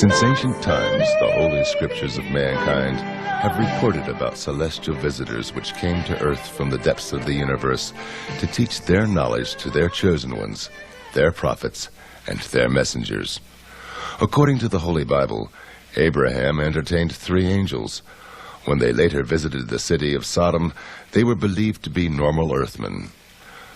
Since ancient times, the holy scriptures of mankind have reported about celestial visitors which came to earth from the depths of the universe to teach their knowledge to their chosen ones, their prophets, and their messengers. According to the Holy Bible, Abraham entertained 3 angels. When they later visited the city of Sodom, they were believed to be normal earthmen.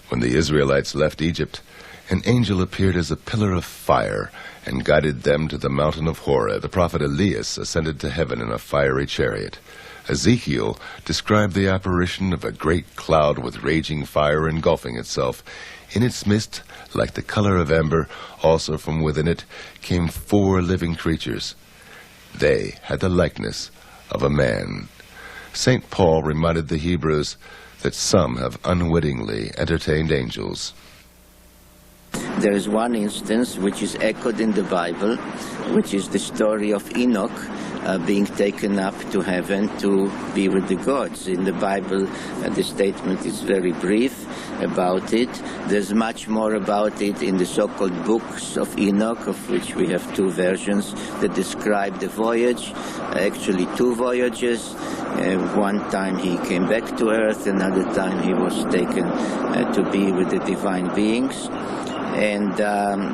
When the Israelites left Egypt, an angel appeared as a pillar of fire and guided them to the mountain of Horeb. The prophet Elias ascended to heaven in a fiery chariot. Ezekiel described the apparition of a great cloud with raging fire engulfing itself. In its midst, like the color of amber, also from within it came 4 living creatures. They had the likeness of a man. St. Paul reminded the Hebrews that some have unwittingly entertained angels. There is one instance which is echoed in the Bible, which is the story of Enoch being taken up to heaven to be with the gods. In the Bible, the statement is very brief about it. There's much more about it in the so-called books of Enoch, of which we have 2 versions that describe the voyage, actually 2 voyages. One time he came back to earth, another time he was taken to be with the divine beings. And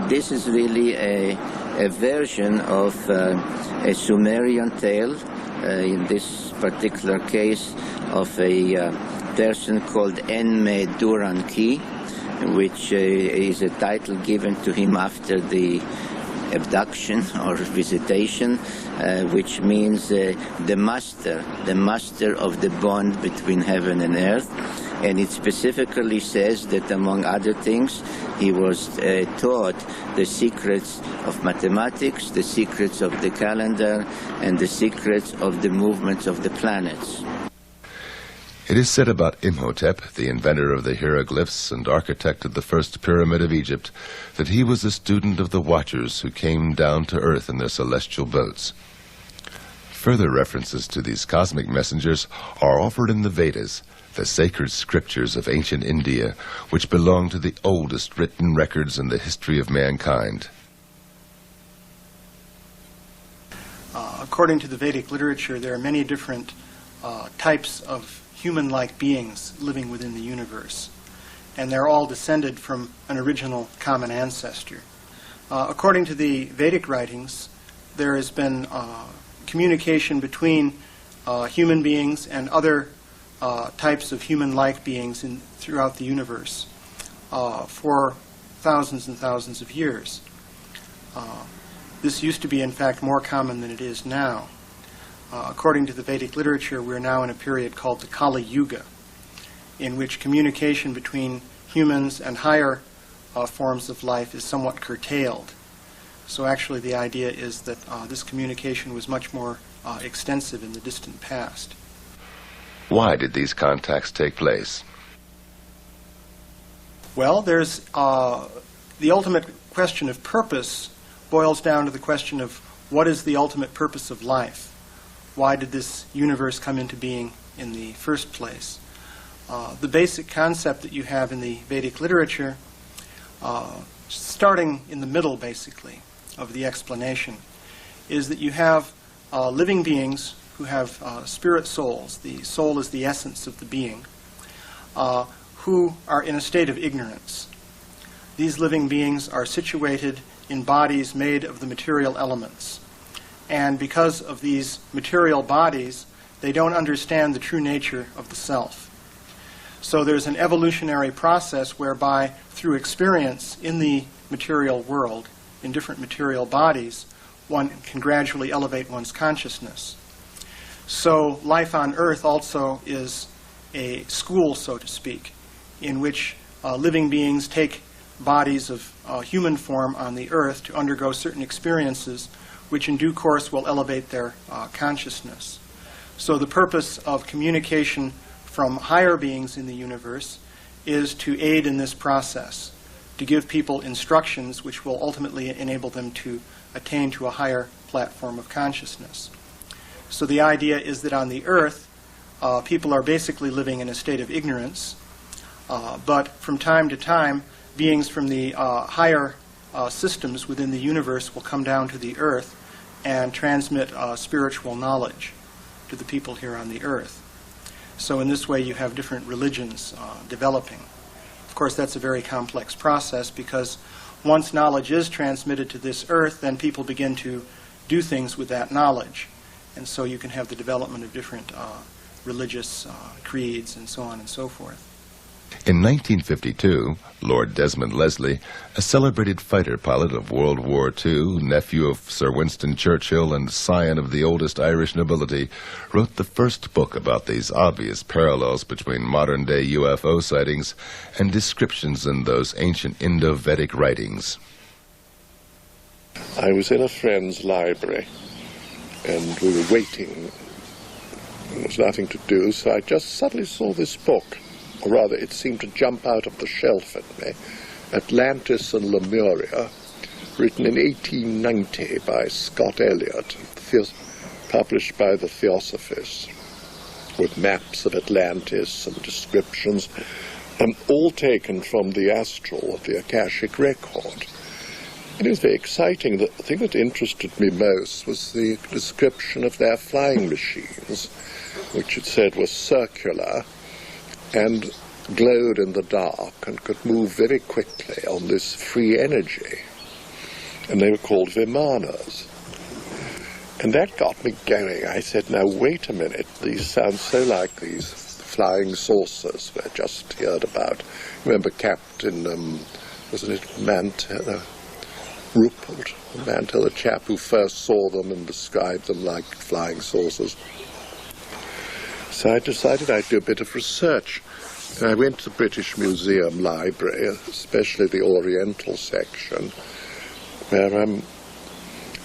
this is really a version of a Sumerian tale, in this particular case of a person called Enme-Duran-Ki, which is a title given to him after the abduction or visitation, which means the master of the bond between heaven and earth. And it specifically says that, among other things, he was taught the secrets of mathematics, the secrets of the calendar, and the secrets of the movements of the planets. It is said about Imhotep, the inventor of the hieroglyphs and architect of the first pyramid of Egypt, that he was a student of the Watchers who came down to earth in their celestial boats. Further references to these cosmic messengers are offered in the Vedas, the sacred scriptures of ancient India, which belong to the oldest written records in the history of mankind. According to the Vedic literature, there are many different types of human-like beings living within the universe, and they're all descended from an original common ancestor. According to the Vedic writings, there has been communication between human beings and other types of human-like beings throughout the universe for thousands and thousands of years. This used to be, in fact, more common than it is now. According to the Vedic literature, we're now in a period called the Kali Yuga, in which communication between humans and higher forms of life is somewhat curtailed. So actually the idea is that this communication was much more extensive in the distant past. Why did these contacts take place? Well, there's the ultimate question of purpose boils down to the question of what is the ultimate purpose of life? Why did this universe come into being in the first place? The basic concept that you have in the Vedic literature, starting in the middle, basically, of the explanation, is that you have living beings who have spirit souls. The soul is the essence of the being, who are in a state of ignorance. These living beings are situated in bodies made of the material elements. And because of these material bodies, they don't understand the true nature of the self. So there's an evolutionary process whereby, through experience in the material world, in different material bodies, one can gradually elevate one's consciousness. So life on Earth also is a school, so to speak, in which living beings take bodies of human form on the Earth to undergo certain experiences which in due course will elevate their consciousness. So the purpose of communication from higher beings in the universe is to aid in this process, to give people instructions which will ultimately enable them to attain to a higher platform of consciousness. So the idea is that on the Earth, people are basically living in a state of ignorance, but from time to time, beings from the higher systems within the universe will come down to the Earth and transmit spiritual knowledge to the people here on the earth. So in this way you have different religions developing. Of course, that's a very complex process, because once knowledge is transmitted to this earth, then people begin to do things with that knowledge. And so you can have the development of different religious creeds and so on and so forth. In 1952, Lord Desmond Leslie, a celebrated fighter pilot of World War II, nephew of Sir Winston Churchill and scion of the oldest Irish nobility, wrote the first book about these obvious parallels between modern-day UFO sightings and descriptions in those ancient Indo-Vedic writings. I was in a friend's library, and we were waiting. There was nothing to do, so I just suddenly saw this book. Or rather, it seemed to jump out of the shelf at me, Atlantis and Lemuria, written in 1890 by Scott Elliott, published by the Theosophists, with maps of Atlantis and descriptions, all taken from the astral of the Akashic record. It was very exciting. The thing that interested me most was the description of their flying machines, which it said was circular and glowed in the dark and could move very quickly on this free energy. And they were called Vimanas. And that got me going. I said, now wait a minute, these sound so like these flying saucers we just heard about. Remember Captain, wasn't it Mantell, Ruppelt, Mantell, the chap who first saw them and described them like flying saucers. So I decided I'd do a bit of research. And I went to the British Museum Library, especially the Oriental section, where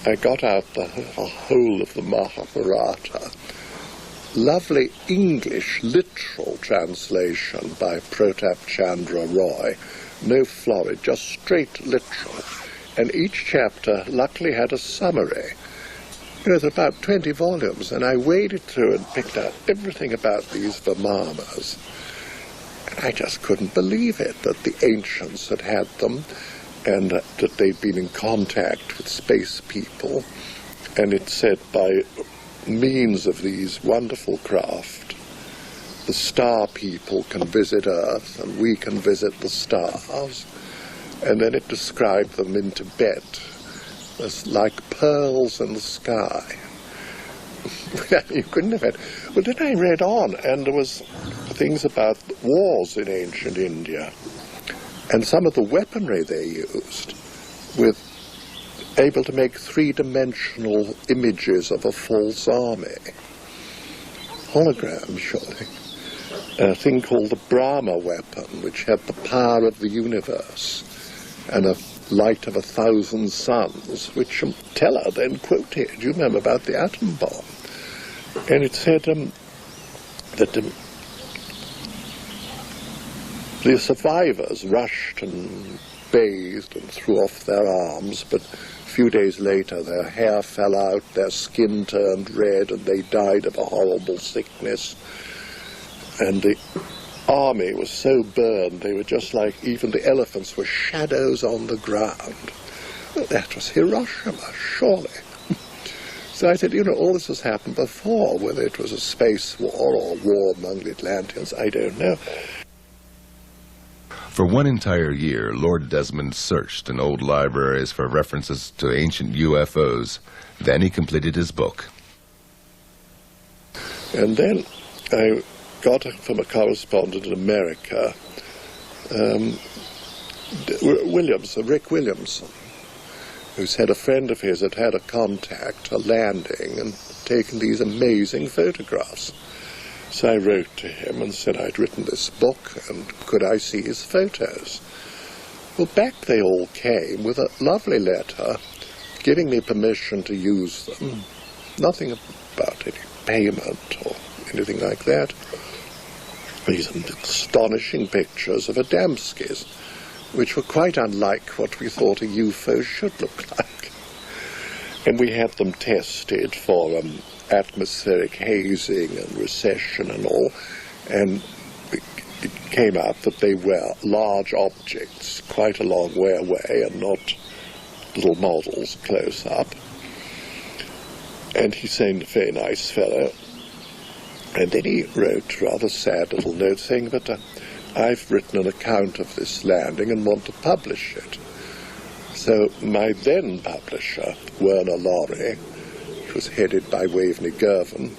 I got out the whole of the Mahabharata. Lovely English literal translation by Pratap Chandra Roy. No florid, just straight literal. And each chapter luckily had a summary. It was about 20 volumes, and I waded through and picked out everything about these Vimanas. And I just couldn't believe it, that the ancients had had them, and that they'd been in contact with space people. And it said by means of these wonderful craft, the star people can visit Earth, and we can visit the stars. And then it described them in Tibet as like pearls in the sky. You couldn't have had. Well, then I read on, and there was things about wars in ancient India, and some of the weaponry they used, with able to make three-dimensional images of a false army. Hologram, surely. A thing called the Brahma weapon, which had the power of the universe, and a light of 1,000 suns, which Teller then quoted. You remember about the atom bomb. And it said that the survivors rushed and bathed and threw off their arms, but a few days later their hair fell out, their skin turned red, and they died of a horrible sickness. And the army was so burned, they were just like, even the elephants were shadows on the ground. Well, that was Hiroshima, surely. So I said, you know, all this has happened before, whether it was a space war or a war among the Atlanteans, I don't know. For one entire year, Lord Desmond searched in old libraries for references to ancient UFOs. Then he completed his book. And then I got from a correspondent in America, Rick Williamson, who said a friend of his had had a contact, a landing, and taken these amazing photographs. So I wrote to him and said I'd written this book, and could I see his photos? Well, back they all came with a lovely letter giving me permission to use them. Nothing about any payment or anything like that. These astonishing pictures of Adamskis, which were quite unlike what we thought a UFO should look like. And we had them tested for atmospheric hazing and recession and all, and it came out that they were large objects quite a long way away and not little models close up. And he seemed a very nice fellow. And then he wrote a rather sad little note saying that I've written an account of this landing and want to publish it. So my then publisher, Werner Laurie, which was headed by Waveney Girvan,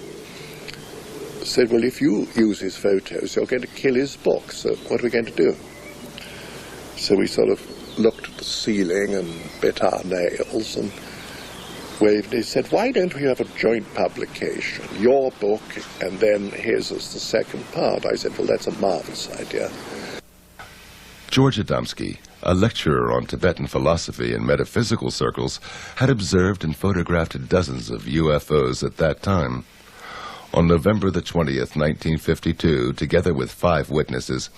said, well, if you use his photos, you're going to kill his book, so what are we going to do? So we sort of looked at the ceiling and bit our nails, and Waveney said, why don't we have a joint publication, your book, and then his as the second part? I said, well, that's a marvelous idea. George Adamski, a lecturer on Tibetan philosophy in metaphysical circles, had observed and photographed dozens of UFOs at that time. On November the 20th, 1952, together with 5 witnesses,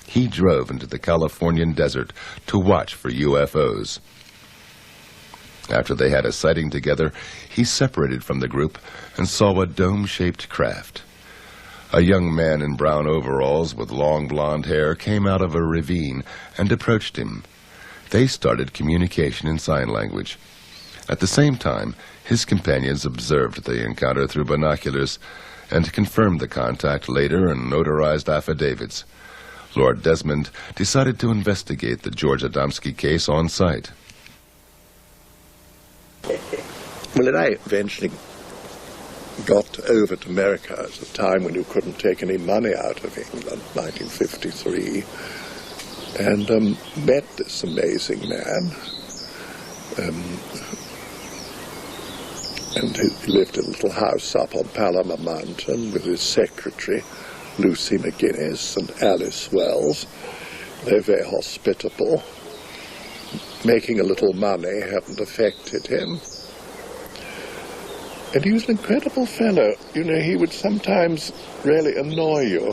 he drove into the Californian desert to watch for UFOs. After they had a sighting together, he separated from the group and saw a dome-shaped craft. A young man in brown overalls with long blonde hair came out of a ravine and approached him. They started communication in sign language. At the same time, his companions observed the encounter through binoculars and confirmed the contact later in notarized affidavits. Lord Desmond decided to investigate the George Adamski case on site. Well, and I eventually got over to America at a time when you couldn't take any money out of England, 1953, and met this amazing man. And he lived in a little house up on Palomar Mountain with his secretary, Lucy McGuinness, and Alice Wells. They were very hospitable. Making a little money hadn't affected him. And he was an incredible fellow. You know, he would sometimes really annoy you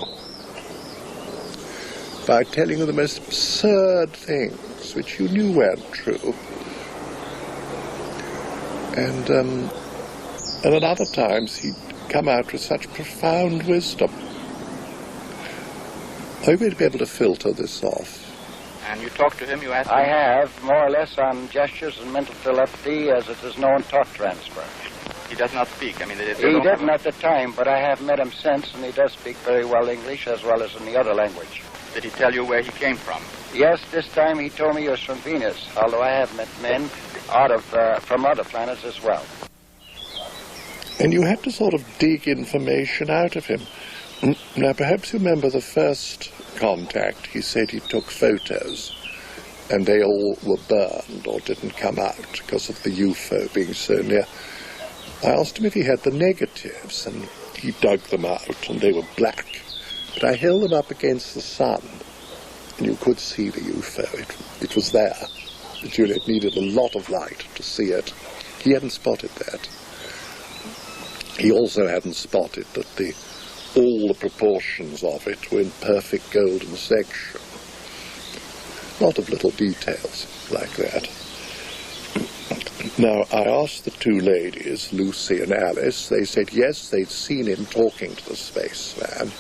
by telling you the most absurd things which you knew weren't true. And at other times he'd come out with such profound wisdom. Are you going to be able to filter this off? And you talked to him, you asked him? I have, more or less on gestures and mental telepathy, as it is known talk transfer. He does not speak. I mean, he didn't at the time, but I have met him since, and he does speak very well English as well as in the other language. Did he tell you where he came from? Yes, this time he told me he was from Venus, although I have met men out of from other planets as well. And you had to sort of dig information out of him. Now, perhaps you remember the first contact, he said he took photos, and they all were burned or didn't come out because of the UFO being so near. I asked him if he had the negatives, and he dug them out, and they were black. But I held them up against the sun, and you could see the UFO. It was there. But it needed a lot of light to see it. He hadn't spotted that. He also hadn't spotted that all the proportions of it were in perfect golden section. A lot of little details like that. Now, I asked the 2 ladies, Lucy and Alice. They said yes, they'd seen him talking to the spaceman,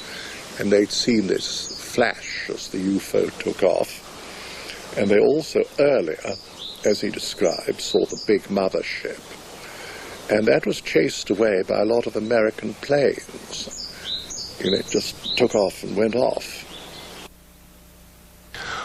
and they'd seen this flash as the UFO took off. And they also earlier, as he described, saw the big mothership. And that was chased away by a lot of American planes. You know, it just took off and went off.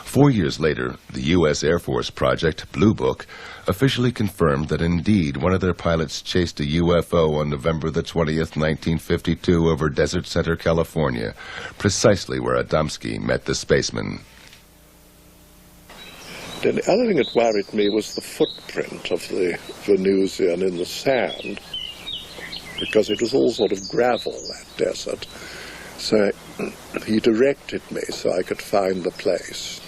4 years later, the U.S. Air Force project, Blue Book, officially confirmed that indeed one of their pilots chased a UFO on November the 20th, 1952 over Desert Center, California, precisely where Adamski met the spaceman. And the other thing that worried me was the footprint of the Venusian in the sand, because it was all sort of gravel, that desert. So he directed me so I could find the place.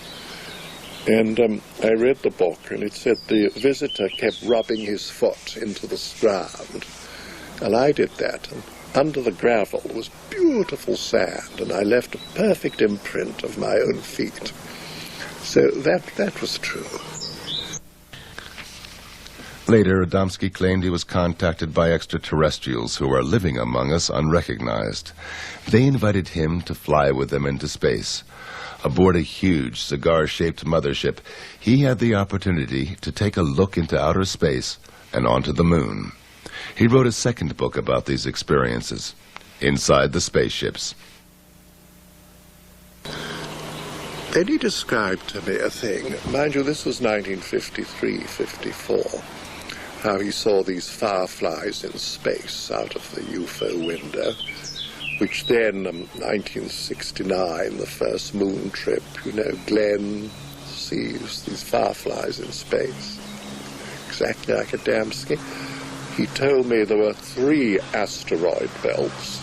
And I read the book, and it said the visitor kept rubbing his foot into the ground. And I did that, and under the gravel was beautiful sand, and I left a perfect imprint of my own feet. So that was true. Later, Adamski claimed he was contacted by extraterrestrials who are living among us unrecognized. They invited him to fly with them into space. Aboard a huge cigar-shaped mothership, he had the opportunity to take a look into outer space and onto the moon. he wrote a second book about these experiences, Inside the Spaceships. Then he described to me a thing, mind you, this was 1953-54, how he saw these fireflies in space out of the UFO window, which then, 1969, the first moon trip, you know, Glenn sees these fireflies in space, exactly like Adamski. He told me there were 3 asteroid belts.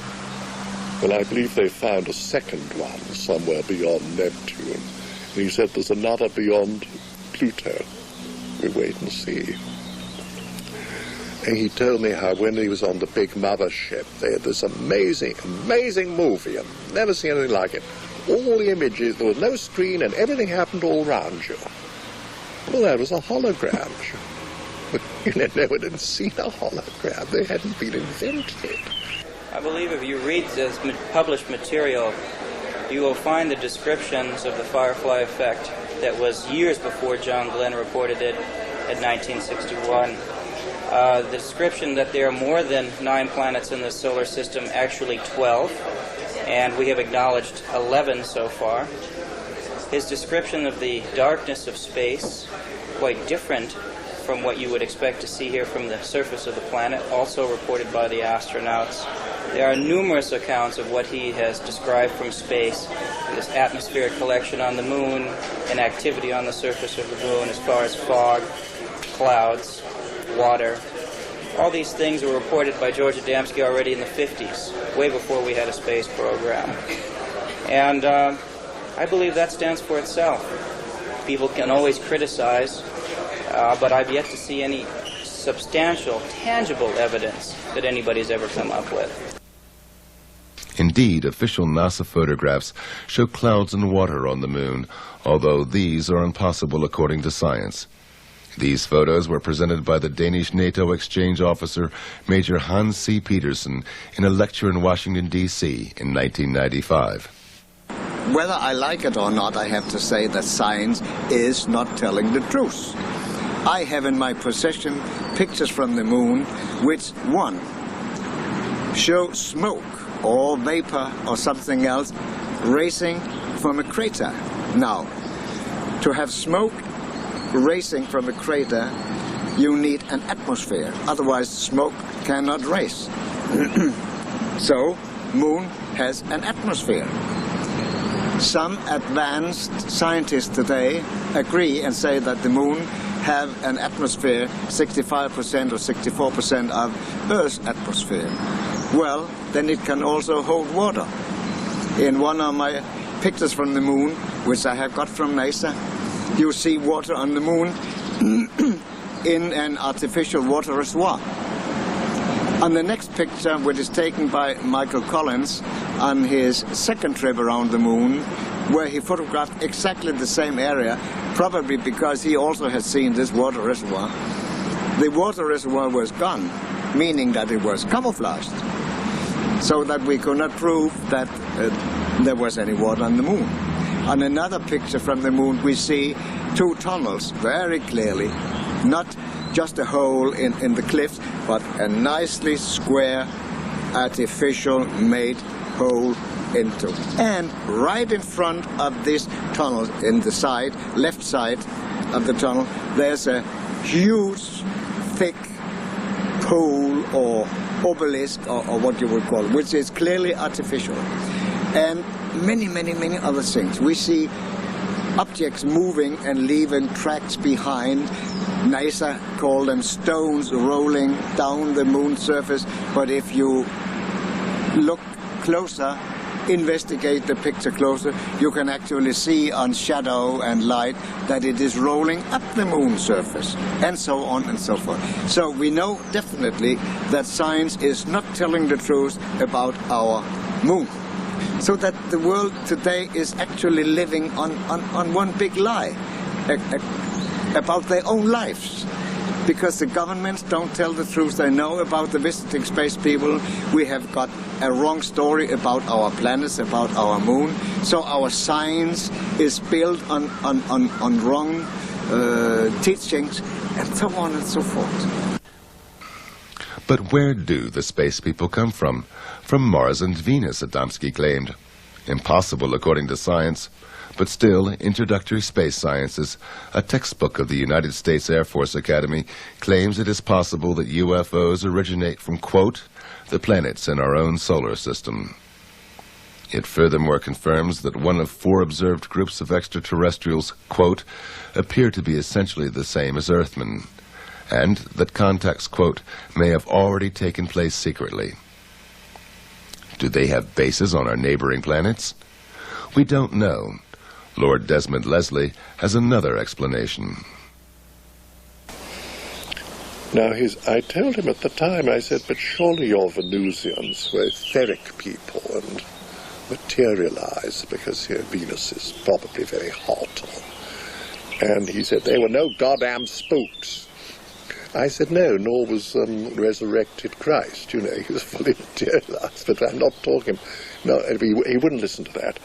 Well, I believe they found a second one somewhere beyond Neptune. And he said there's another beyond Pluto. We wait and see. And he told me how when he was on the big mothership, they had this amazing, amazing movie. I've never seen anything like it. All the images, there was no screen, and everything happened all around you. Well, that was a hologram. But you know, no one had seen a hologram. They hadn't been invented. I believe if you read this published material, you will find the descriptions of the firefly effect that was years before John Glenn reported it in 1961. The description that there are more than 9 planets in the solar system, actually 12, and we have acknowledged 11 so far. His description of the darkness of space, quite different from what you would expect to see here from the surface of the planet, also reported by the astronauts. There are numerous accounts of what he has described from space, this atmospheric collection on the moon, and activity on the surface of the moon as far as fog, clouds, water. All these things were reported by George Adamski already in the 50s, way before we had a space program. And I believe that stands for itself. People can always criticize, but I've yet to see any substantial, tangible evidence that anybody's ever come up with. Indeed, official NASA photographs show clouds and water on the moon, although these are impossible according to science. These photos were presented by the Danish NATO exchange officer, Major Hans C. Petersen, in a lecture in Washington, D.C. in 1995. Whether I like it or not, I have to say that science is not telling the truth. I have in my possession pictures from the moon which, one, show smoke or vapor or something else racing from a crater. Now, to have smoke racing from a crater, you need an atmosphere. Otherwise, smoke cannot race. So, moon has an atmosphere. Some advanced scientists today agree and say that the moon have an atmosphere 65% or 64% of Earth's atmosphere. Well, then it can also hold water. In one of my pictures from the moon, which I have got from NASA, you see water on the moon in an artificial water reservoir. On the next picture, which is taken by Michael Collins on his second trip around the moon, where he photographed exactly the same area, probably because he also had seen this water reservoir. The water reservoir was gone, meaning that it was camouflaged, so that we could not prove that there was any water on the moon. On another picture from the moon, we see 2 tunnels very clearly, not just a hole in the cliffs, but a nicely square, artificial made hole into. And right in front of this tunnel, in the side, left side of the tunnel, there's a huge, thick pole or obelisk, or what you would call it, which is clearly artificial. And many, many, many other things. We see objects moving and leaving tracks behind. NASA called them stones rolling down the moon's surface, but if you look closer, investigate the picture closer, you can actually see on shadow and light that it is rolling up the moon's surface, and so on and so forth. So we know definitely that science is not telling the truth about our moon. So that the world today is actually living on one big lie about their own lives. Because the governments don't tell the truth they know about the visiting space people. We have got a wrong story about our planets, about our moon. So our science is built on wrong teachings, and so on and so forth. But where do the space people come from? From Mars and Venus, Adamski claimed. Impossible according to science, but still, Introductory Space Sciences, a textbook of the United States Air Force Academy, claims it is possible that UFOs originate from, quote, the planets in our own solar system. It furthermore confirms that one of 4 observed groups of extraterrestrials, quote, appear to be essentially the same as Earthmen, and that contacts, quote, may have already taken place secretly. Do they have bases on our neighboring planets? We don't know. Lord Desmond Leslie has another explanation. Now, I told him at the time, I said, but surely your Venusians were etheric people and materialize because here Venus is probably very hot. And he said, they were no goddamn spooks. I said, no, nor was resurrected Christ. You know, he was fully materialized, but I'm not talking. No, he wouldn't listen to that.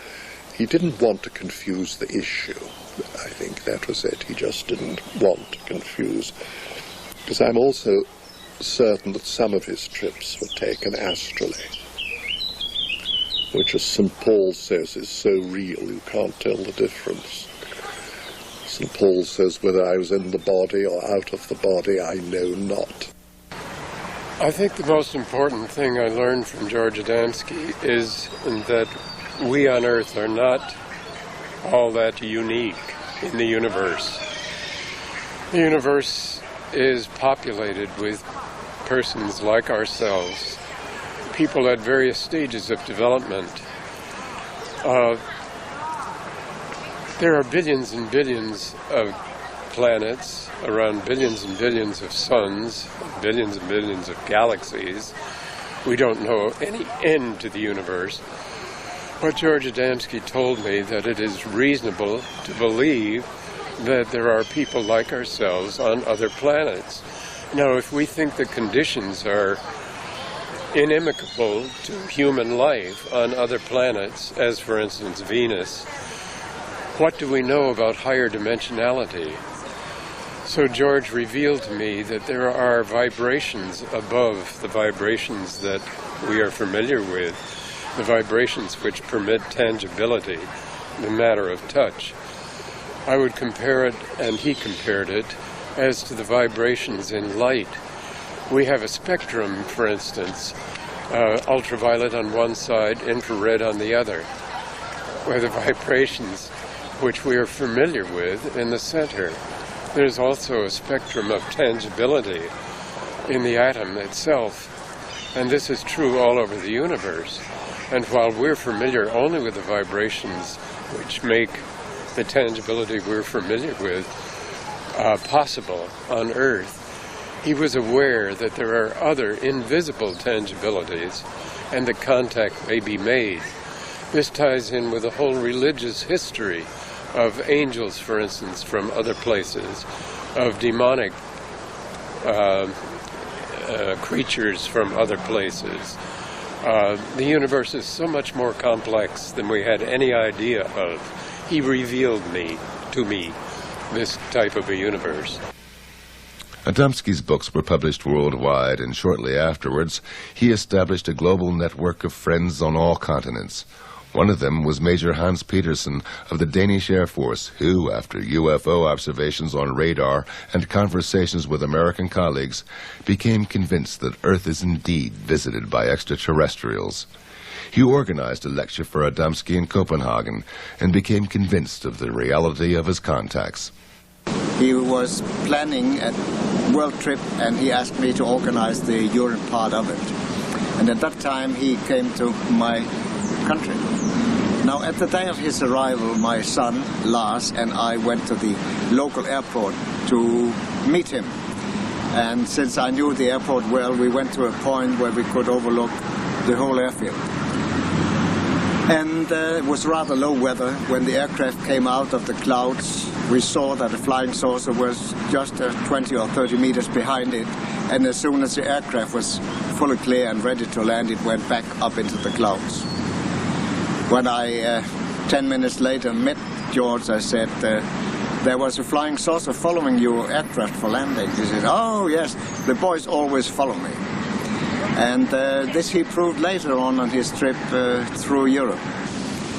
He didn't want to confuse the issue. I think that was it. He just didn't want to confuse. Because I'm also certain that some of his trips were taken astrally, which, as St. Paul says, is so real you can't tell the difference. St. Paul says, whether I was in the body or out of the body, I know not. I think the most important thing I learned from George Adamski is that we on Earth are not all that unique in the universe. The universe is populated with persons like ourselves, people at various stages of development. There are billions and billions of planets, around billions and billions of suns, billions and billions of galaxies. We don't know any end to the universe. But George Adamski told me that it is reasonable to believe that there are people like ourselves on other planets. Now, if we think the conditions are inimical to human life on other planets, as for instance Venus, what do we know about higher dimensionality? So George revealed to me that there are vibrations above the vibrations that we are familiar with, the vibrations which permit tangibility, the matter of touch. I would compare it, and he compared it, as to the vibrations in light. We have a spectrum, for instance, ultraviolet on one side, infrared on the other, where the vibrations which we are familiar with in the center. There's also a spectrum of tangibility in the atom itself, and this is true all over the universe. And while we're familiar only with the vibrations which make the tangibility we're familiar with possible on Earth, he was aware that there are other invisible tangibilities and that contact may be made. This ties in with the whole religious history of angels, for instance, from other places, of demonic creatures from other places. The universe is so much more complex than we had any idea of. He revealed to me this type of a universe. Adamski's books were published worldwide, and shortly afterwards, he established a global network of friends on all continents. One of them was Major Hans Petersen of the Danish Air Force, who, after UFO observations on radar and conversations with American colleagues, became convinced that Earth is indeed visited by extraterrestrials. He organized a lecture for Adamski in Copenhagen and became convinced of the reality of his contacts. He was planning a world trip, and he asked me to organize the Europe part of it. And at that time, he came to my country. Now, at the day of his arrival, my son, Lars, and I went to the local airport to meet him. And since I knew the airport well, we went to a point where we could overlook the whole airfield. And it was rather low weather. When the aircraft came out of the clouds, we saw that a flying saucer was just 20 or 30 meters behind it. And as soon as the aircraft was fully clear and ready to land, it went back up into the clouds. When I, 10 minutes later, met George, I said, there was a flying saucer following your aircraft for landing. He said, oh, yes, the boys always follow me. And this he proved later on his trip through Europe.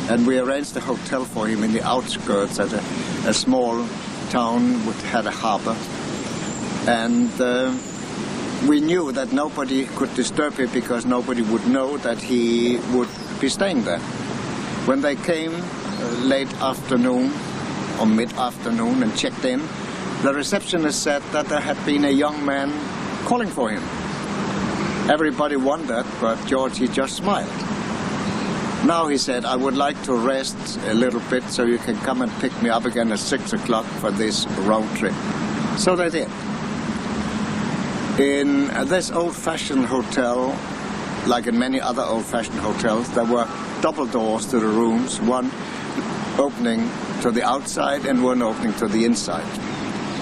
And we arranged a hotel for him in the outskirts at a small town which had a harbor. And we knew that nobody could disturb him because nobody would know that he would be staying there. When they came late afternoon or mid-afternoon and checked in, the receptionist said that there had been a young man calling for him. Everybody wondered, but George, he just smiled. Now he said, I would like to rest a little bit so you can come and pick me up again at 6 o'clock for this road trip. So they did. In this old-fashioned hotel, like in many other old-fashioned hotels, there were double doors to the rooms, one opening to the outside and one opening to the inside.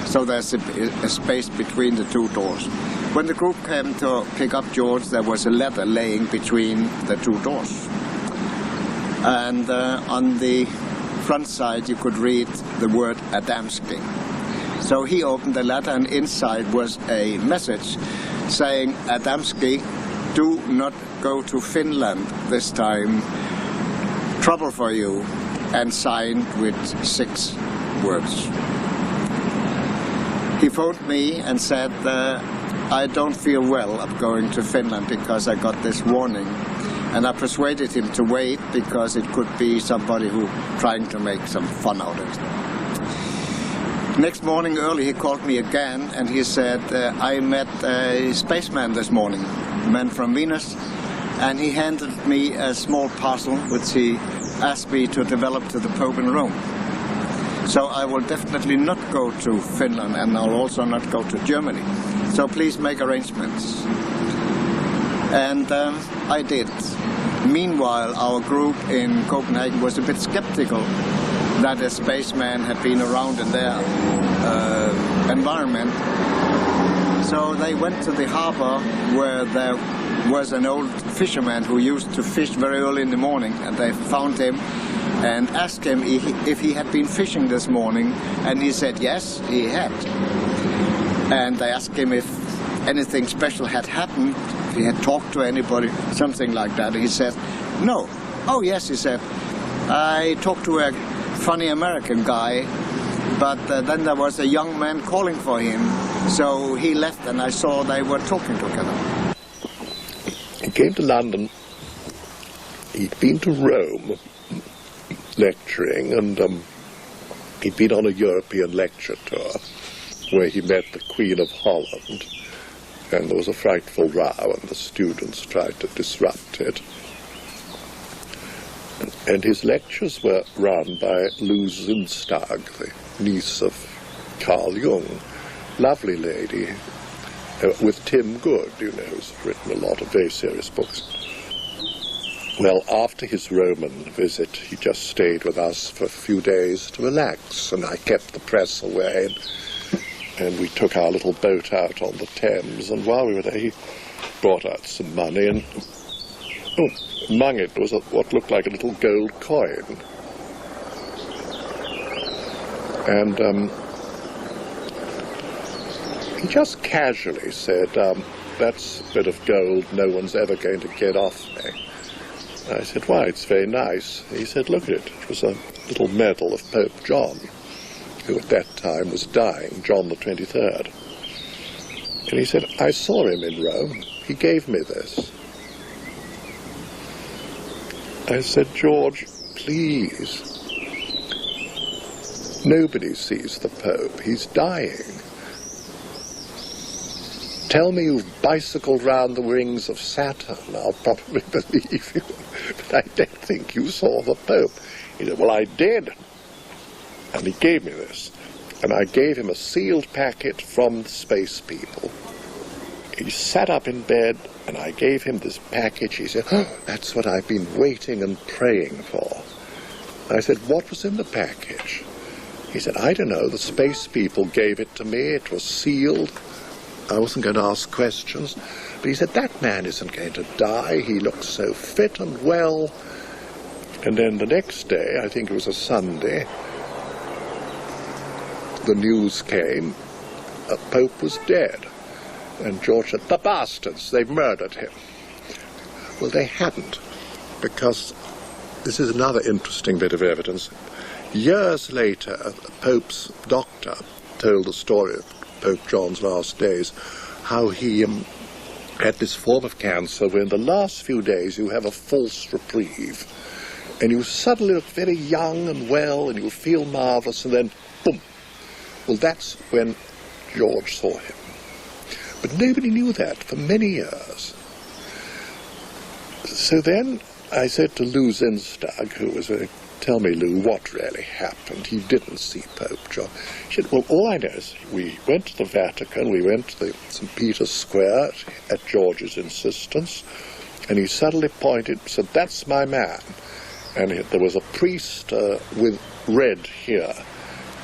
So there's a space between the two doors. When the group came to pick up George, there was a letter laying between the two doors. And on the front side you could read the word Adamski. So he opened the letter and inside was a message saying, Adamski, do not go to Finland this time. Trouble for you. And signed with 6 words. He phoned me and said, I don't feel well of going to Finland because I got this warning. And I persuaded him to wait because it could be somebody who trying to make some fun out of it. Next morning early he called me again and he said, I met a spaceman this morning, a man from Venus, and he handed me a small parcel which he asked me to develop to the Pope in Rome. So I will definitely not go to Finland and I'll also not go to Germany. So please make arrangements. And I did. Meanwhile, our group in Copenhagen was a bit skeptical that a spaceman had been around in their environment. So they went to the harbor where there was an old fisherman who used to fish very early in the morning, and they found him and asked him if he had been fishing this morning, and he said yes, he had. And they asked him if anything special had happened, if he had talked to anybody, something like that. And he said, no. Oh yes, he said, I talked to a funny American guy, but then there was a young man calling for him, so he left and I saw they were talking together. He came to London. He'd been to Rome lecturing, and he'd been on a European lecture tour where he met the Queen of Holland, and there was a frightful row and the students tried to disrupt it. And his lectures were run by Lou Zünstark, the niece of Carl Jung, lovely lady, with Tim Good, you know, who's written a lot of very serious books. Well, after his Roman visit, he just stayed with us for a few days to relax, and I kept the press away, and we took our little boat out on the Thames, and while we were there, he brought out some money, and among it was what looked like a little gold coin. And he just casually said, that's a bit of gold no one's ever going to get off me. I said, why, it's very nice. He said, look at it. It was a little medal of Pope John, who at that time was dying, John the 23rd. And he said, I saw him in Rome. He gave me this. I said, George, please. Nobody sees the Pope. He's dying. Tell me you've bicycled round the rings of Saturn. I'll probably believe you. But I don't think you saw the Pope. He said, well, I did. And he gave me this. And I gave him a sealed packet from the space people. He sat up in bed, and I gave him this package. He said, oh, that's what I've been waiting and praying for. I said, what was in the package? He said, I don't know. The space people gave it to me. It was sealed. I wasn't going to ask questions. But he said, that man isn't going to die. He looks so fit and well. And then the next day, I think it was a Sunday, the news came, a Pope was dead. And George said, the bastards, they've murdered him. Well, they hadn't, because this is another interesting bit of evidence. Years later, the Pope's doctor told the story of Pope John's last days, how he had this form of cancer where in the last few days you have a false reprieve, and you suddenly look very young and well, and you feel marvellous, and then, boom. Well, that's when George saw him. But nobody knew that for many years. So then I said to Lou Zinstag, who was tell me, Lou, what really happened? He didn't see Pope John. She said, well, all I know is we went to the Vatican, we went to the St. Peter's Square at George's insistence, and he suddenly pointed and said, that's my man. And there was a priest with red here.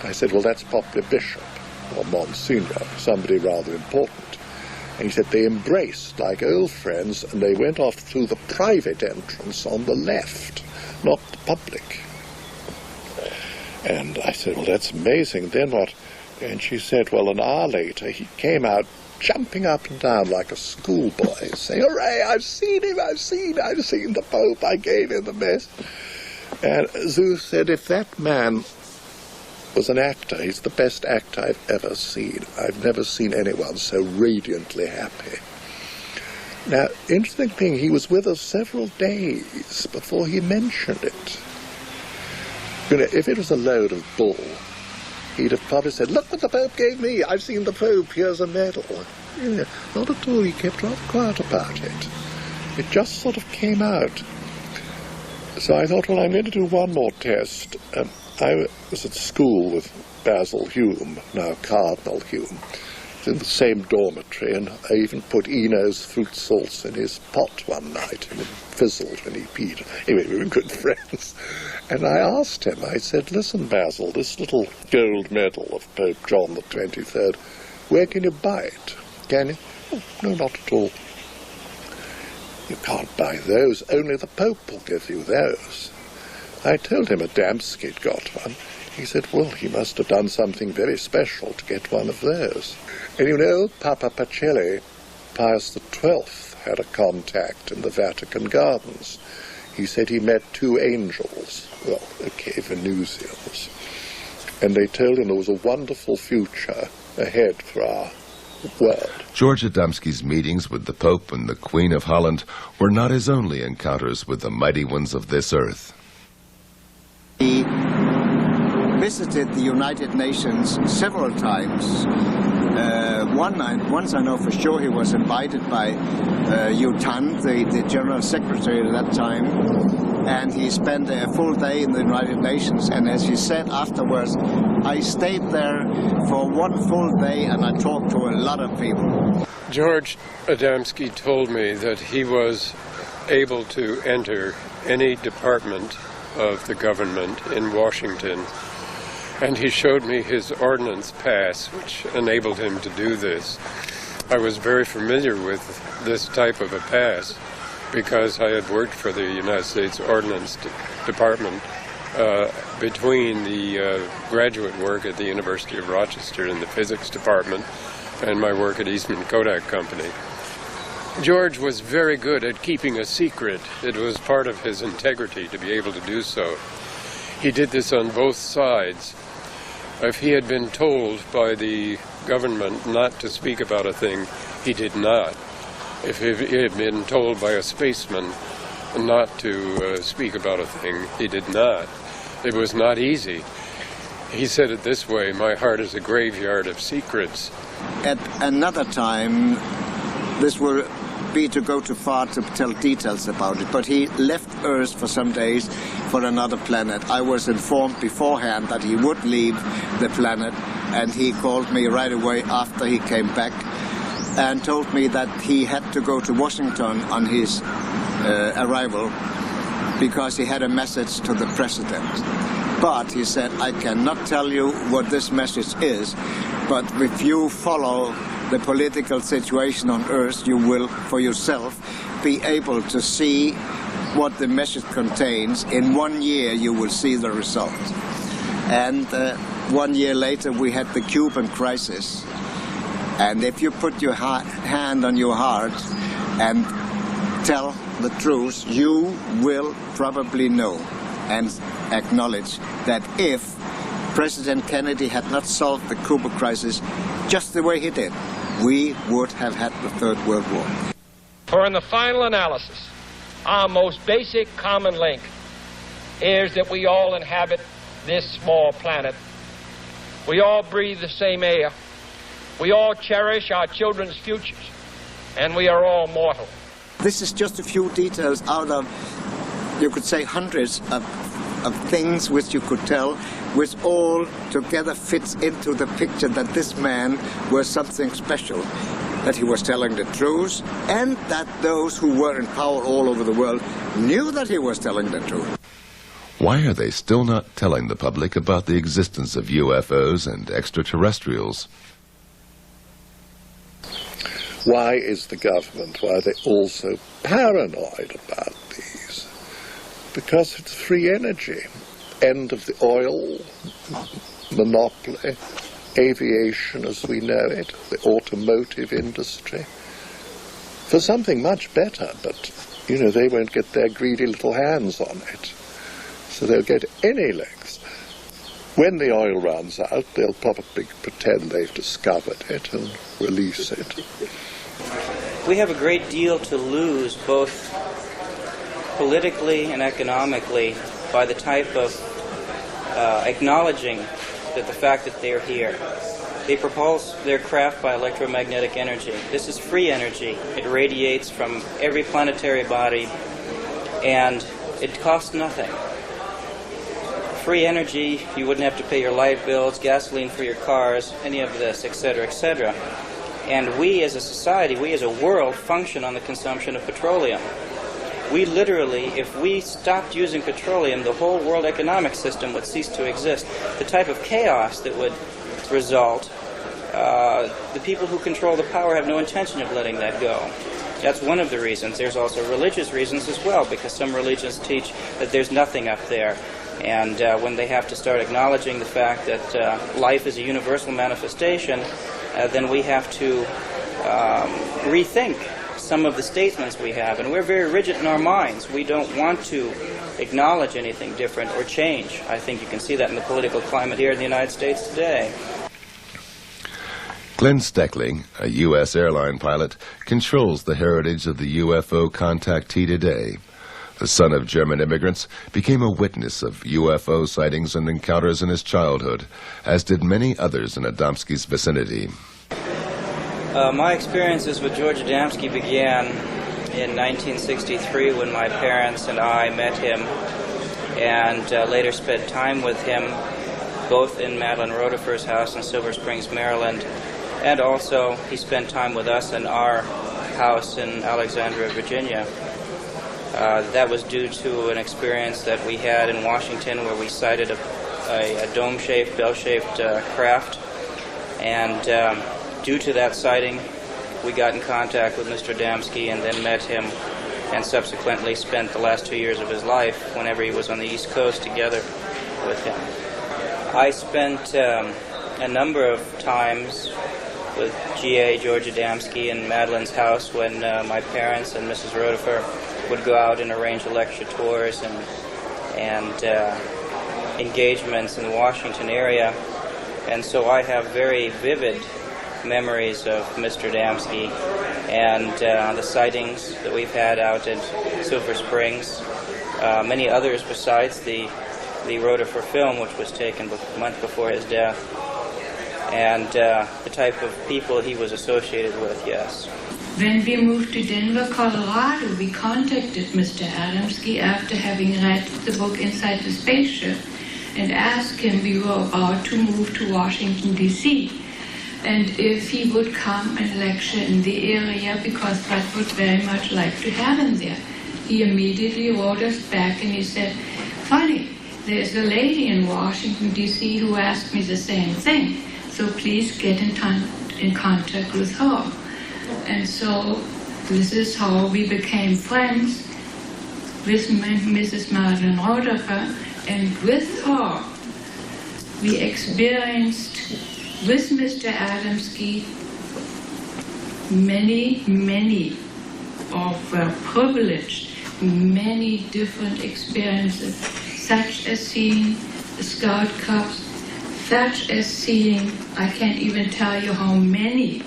I said, well, that's probably Bishop or Monsignor, somebody rather important. And he said they embraced like old friends, and they went off through the private entrance on the left, not the public. And I said, well, that's amazing. Then what? And she said, well, an hour later, he came out jumping up and down like a schoolboy, saying, hooray, I've seen him, I've seen the Pope, I gave him the best. And Zeus said, if that man was an actor, he's the best actor I've ever seen. I've never seen anyone so radiantly happy. Now, interesting thing, he was with us several days before he mentioned it. You know, if it was a load of bull, he'd have probably said, look what the Pope gave me, I've seen the Pope, here's a medal. You know, not at all, he kept rather quiet about it. It just sort of came out. So I thought, well, I'm going to do one more test. I was at school with Basil Hume, now Cardinal Hume. He was in the same dormitory, and I even put Eno's fruit salts in his pot one night, and it fizzled when he peed. Anyway, we were good friends. And I asked him, I said, listen, Basil, this little gold medal of Pope John the 23rd, where can you buy it? Can you? Oh, no, not at all. You can't buy those, only the Pope will give you those. I told him Adamski had got one. He said, well, he must have done something very special to get one of those. And you know, Papa Pacelli, Pius XII, had a contact in the Vatican gardens. He said he met two angels, well, okay, Venusians, and they told him there was a wonderful future ahead for our world. George Adamski's meetings with the Pope and the Queen of Holland were not his only encounters with the mighty ones of this earth. He visited the United Nations several times. Once I know for sure he was invited by U Thant, the General Secretary at that time, and he spent a full day in the United Nations, and as he said afterwards, I stayed there for one full day and I talked to a lot of people. George Adamski told me that he was able to enter any department of the government in Washington, and he showed me his ordnance pass, which enabled him to do this. I was very familiar with this type of a pass because I had worked for the United States Ordnance Department between the graduate work at the University of Rochester in the physics department and my work at Eastman Kodak Company. George was very good at keeping a secret. It was part of his integrity to be able to do so. He did this on both sides. If he had been told by the government not to speak about a thing, he did not. If he had been told by a spaceman not to speak about a thing, he did not. It was not easy. He said it this way, my heart is a graveyard of secrets. At another time, this will be to go too far to tell details about it, but he left Earth for some days for another planet. I was informed beforehand that he would leave the planet, and he called me right away after he came back and told me that he had to go to Washington on his arrival because he had a message to the president. But he said, I cannot tell you what this message is, but if you follow the political situation on Earth, you will, for yourself, be able to see what the message contains. In 1 year, you will see the result. And 1 year later, we had the Cuban crisis. And if you put your hand on your heart and tell the truth, you will probably know and acknowledge that if President Kennedy had not solved the Cuba crisis just the way he did, we would have had the Third World War. For in the final analysis, our most basic common link is that we all inhabit this small planet. We all breathe the same air. We all cherish our children's futures. And we are all mortal. This is just a few details out of, you could say, hundreds of things which you could tell, which all together fits into the picture that this man was something special, that he was telling the truth, and that those who were in power all over the world knew that he was telling the truth. Why are they still not telling the public about the existence of UFOs and extraterrestrials? Why is the government, why are they all so paranoid about these? Because it's free energy. End of the oil monopoly, aviation as we know it, the automotive industry. For something much better, but, you know, they won't get their greedy little hands on it. So they'll go to any lengths. When the oil runs out, they'll probably pretend they've discovered it and release it. We have a great deal to lose, both politically and economically, by the type of acknowledging that the fact that they're here. They propulse their craft by electromagnetic energy. This is free energy. It radiates from every planetary body, and it costs nothing. Free energy, you wouldn't have to pay your light bills, gasoline for your cars, any of this, etc., etc. And we as a society, we as a world, function on the consumption of petroleum. We literally, if we stopped using petroleum, the whole world economic system would cease to exist. The type of chaos that would result, the people who control the power have no intention of letting that go. That's one of the reasons. There's also religious reasons as well, because some religions teach that there's nothing up there. And when they have to start acknowledging the fact that life is a universal manifestation, then we have to rethink some of the statements we have. And we're very rigid in our minds. We don't want to acknowledge anything different or change. I think you can see that in the political climate here in the United States today. Glenn Steckling, a U.S. airline pilot, controls the heritage of the UFO contactee today. The son of German immigrants, became a witness of UFO sightings and encounters in his childhood, as did many others in Adamski's vicinity. My experiences with George Adamski began in 1963 when my parents and I met him and later spent time with him both in Madeline Rotifer's house in Silver Springs, Maryland, and also he spent time with us in our house in Alexandria, Virginia. That was due to an experience that we had in Washington where we sighted a dome-shaped, bell-shaped craft, and due to that sighting, we got in contact with Mr. Adamski and then met him and subsequently spent the last 2 years of his life, whenever he was on the East Coast, together with him. I spent a number of times with G.A. George Adamski in Madeline's house when my parents and Mrs. Rotifer would go out and arrange lecture tours and engagements in the Washington area. And so I have very vivid memories of Mr. Adamski and the sightings that we've had out at Silver Springs. Many others besides the Rotifer film, which was taken a month before his death. And the type of people he was associated with, yes. When we moved to Denver, Colorado, we contacted Mr. Adamski after having read the book Inside the Spaceship and asked him, we were about to move to Washington, D.C., and if he would come and lecture in the area because Brad would very much like to have him there. He immediately wrote us back and he said, funny, there's a lady in Washington, D.C. who asked me the same thing, so please get in contact with her. And so this is how we became friends with Mrs. Madeline Rotifer, and with her we experienced with Mr. Adamski many, many of privileged, many different experiences, such as seeing the Scout Cups, such as seeing, I can't even tell you how many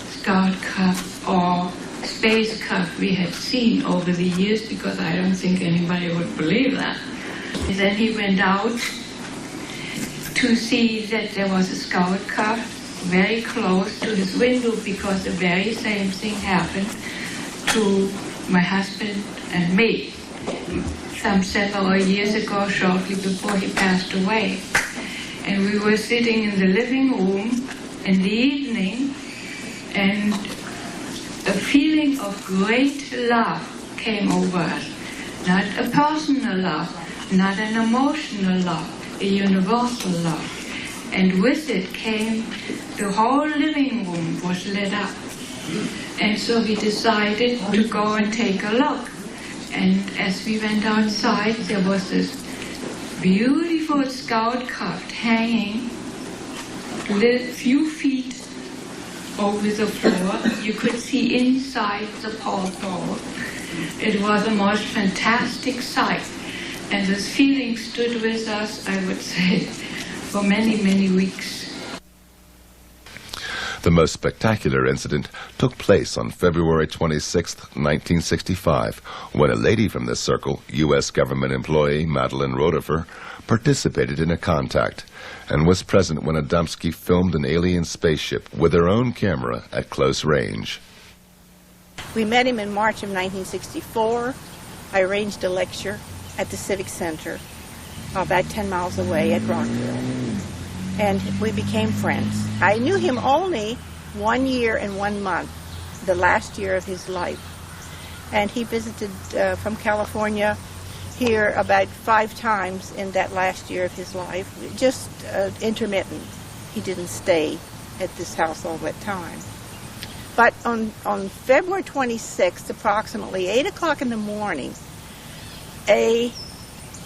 Scout Cups or Space Cups we had seen over the years, because I don't think anybody would believe that. And then he went out to see that there was a Scout Cup very close to his window, because the very same thing happened to my husband and me some several years ago, shortly before he passed away. And we were sitting in the living room in the evening, and a feeling of great love came over us. Not a personal love, not an emotional love, a universal love. And with it came, the whole living room was lit up. And so we decided to go and take a look. And as we went outside, there was this beautiful Scout Cup hanging a few feet over the floor. You could see inside the porthole. It was the most fantastic sight. And this feeling stood with us, I would say, for many, many weeks. The most spectacular incident took place on February 26, 1965, when a lady from this circle, U.S. government employee Madeline Rotifer, participated in a contact and was present when Adamski filmed an alien spaceship with her own camera at close range. We met him in March of 1964. I arranged a lecture at the Civic Center, about 10 miles away at Rockville. And we became friends. I knew him only 1 year and 1 month, the last year of his life. And he visited from California here about 5 times in that last year of his life, just intermittent. He didn't stay at this house all that time. But on February 26th, approximately 8 o'clock in the morning, a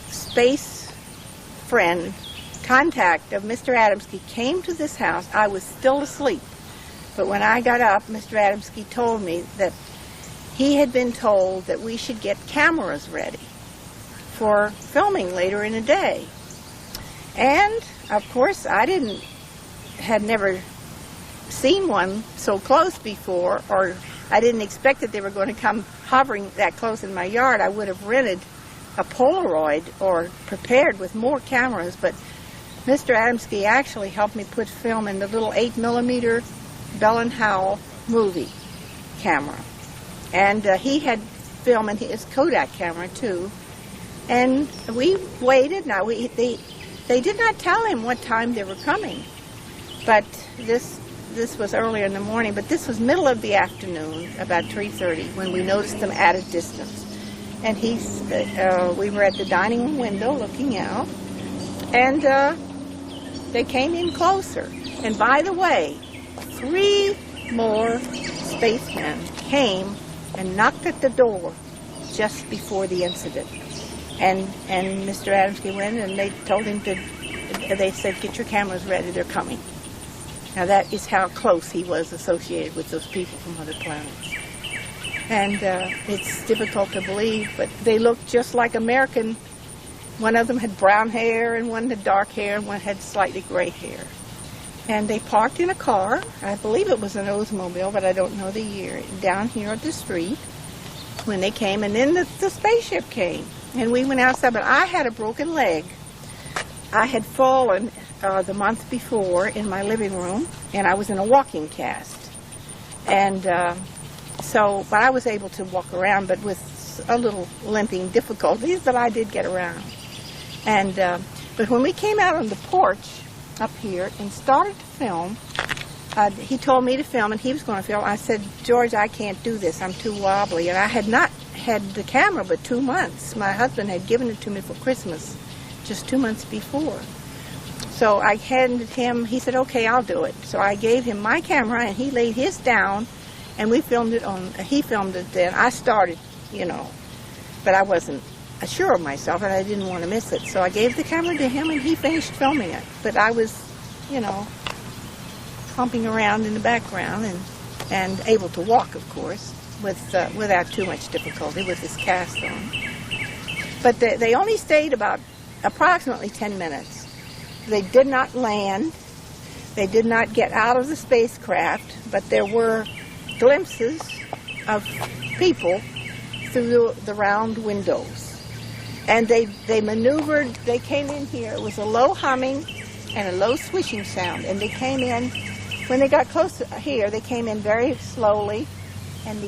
space friend, contact of Mr. Adamski, came to this house. I was still asleep, but when I got up, Mr. Adamski told me that he had been told that we should get cameras ready for filming later in the day. And of course, I had never seen one so close before, or I didn't expect that they were going to come hovering that close in my yard. I would have rented a Polaroid or prepared with more cameras, but Mr. Adamski actually helped me put film in the little 8mm Bell & Howell movie camera. And he had film in his Kodak camera too. And we waited. Now, they did not tell him what time they were coming, but this was earlier in the morning, but this was middle of the afternoon, about 3:30, when we noticed them at a distance. And we were at the dining room window looking out, and they came in closer. And by the way, 3 more spacemen came and knocked at the door just before the incident. And Mr. Adamski went, and they told him they said, "Get your cameras ready, they're coming." Now that is how close he was associated with those people from other planets. And it's difficult to believe, but they looked just like American. One of them had brown hair, and one had dark hair, and one had slightly gray hair. And they parked in a car, I believe it was an Oldsmobile, but I don't know the year, down here at the street when they came, and then the spaceship came. And we went outside, but I had a broken leg. I had fallen the month before in my living room, and I was in a walking cast. And but I was able to walk around, but with a little limping difficulties, but I did get around. And but when we came out on the porch up here and started to film, he told me to film, and he was going to film. I said, "George, I can't do this. I'm too wobbly." And I had not had the camera but 2 months. My husband had given it to me for Christmas, just 2 months before. So I handed him, he said, "Okay, I'll do it." So I gave him my camera, and he laid his down, and we filmed it he filmed it then. I started, but I wasn't sure of myself, and I didn't want to miss it. So I gave the camera to him, and he finished filming it. But I was, humping around in the background, and and able to walk, of course, without too much difficulty with his cast on. But they only stayed about approximately 10 minutes. They did not land. They did not get out of the spacecraft, but there were glimpses of people through the round windows. And they maneuvered, they came in here. It was a low humming and a low swishing sound. And they came in, when they got close to here, they came in very slowly. And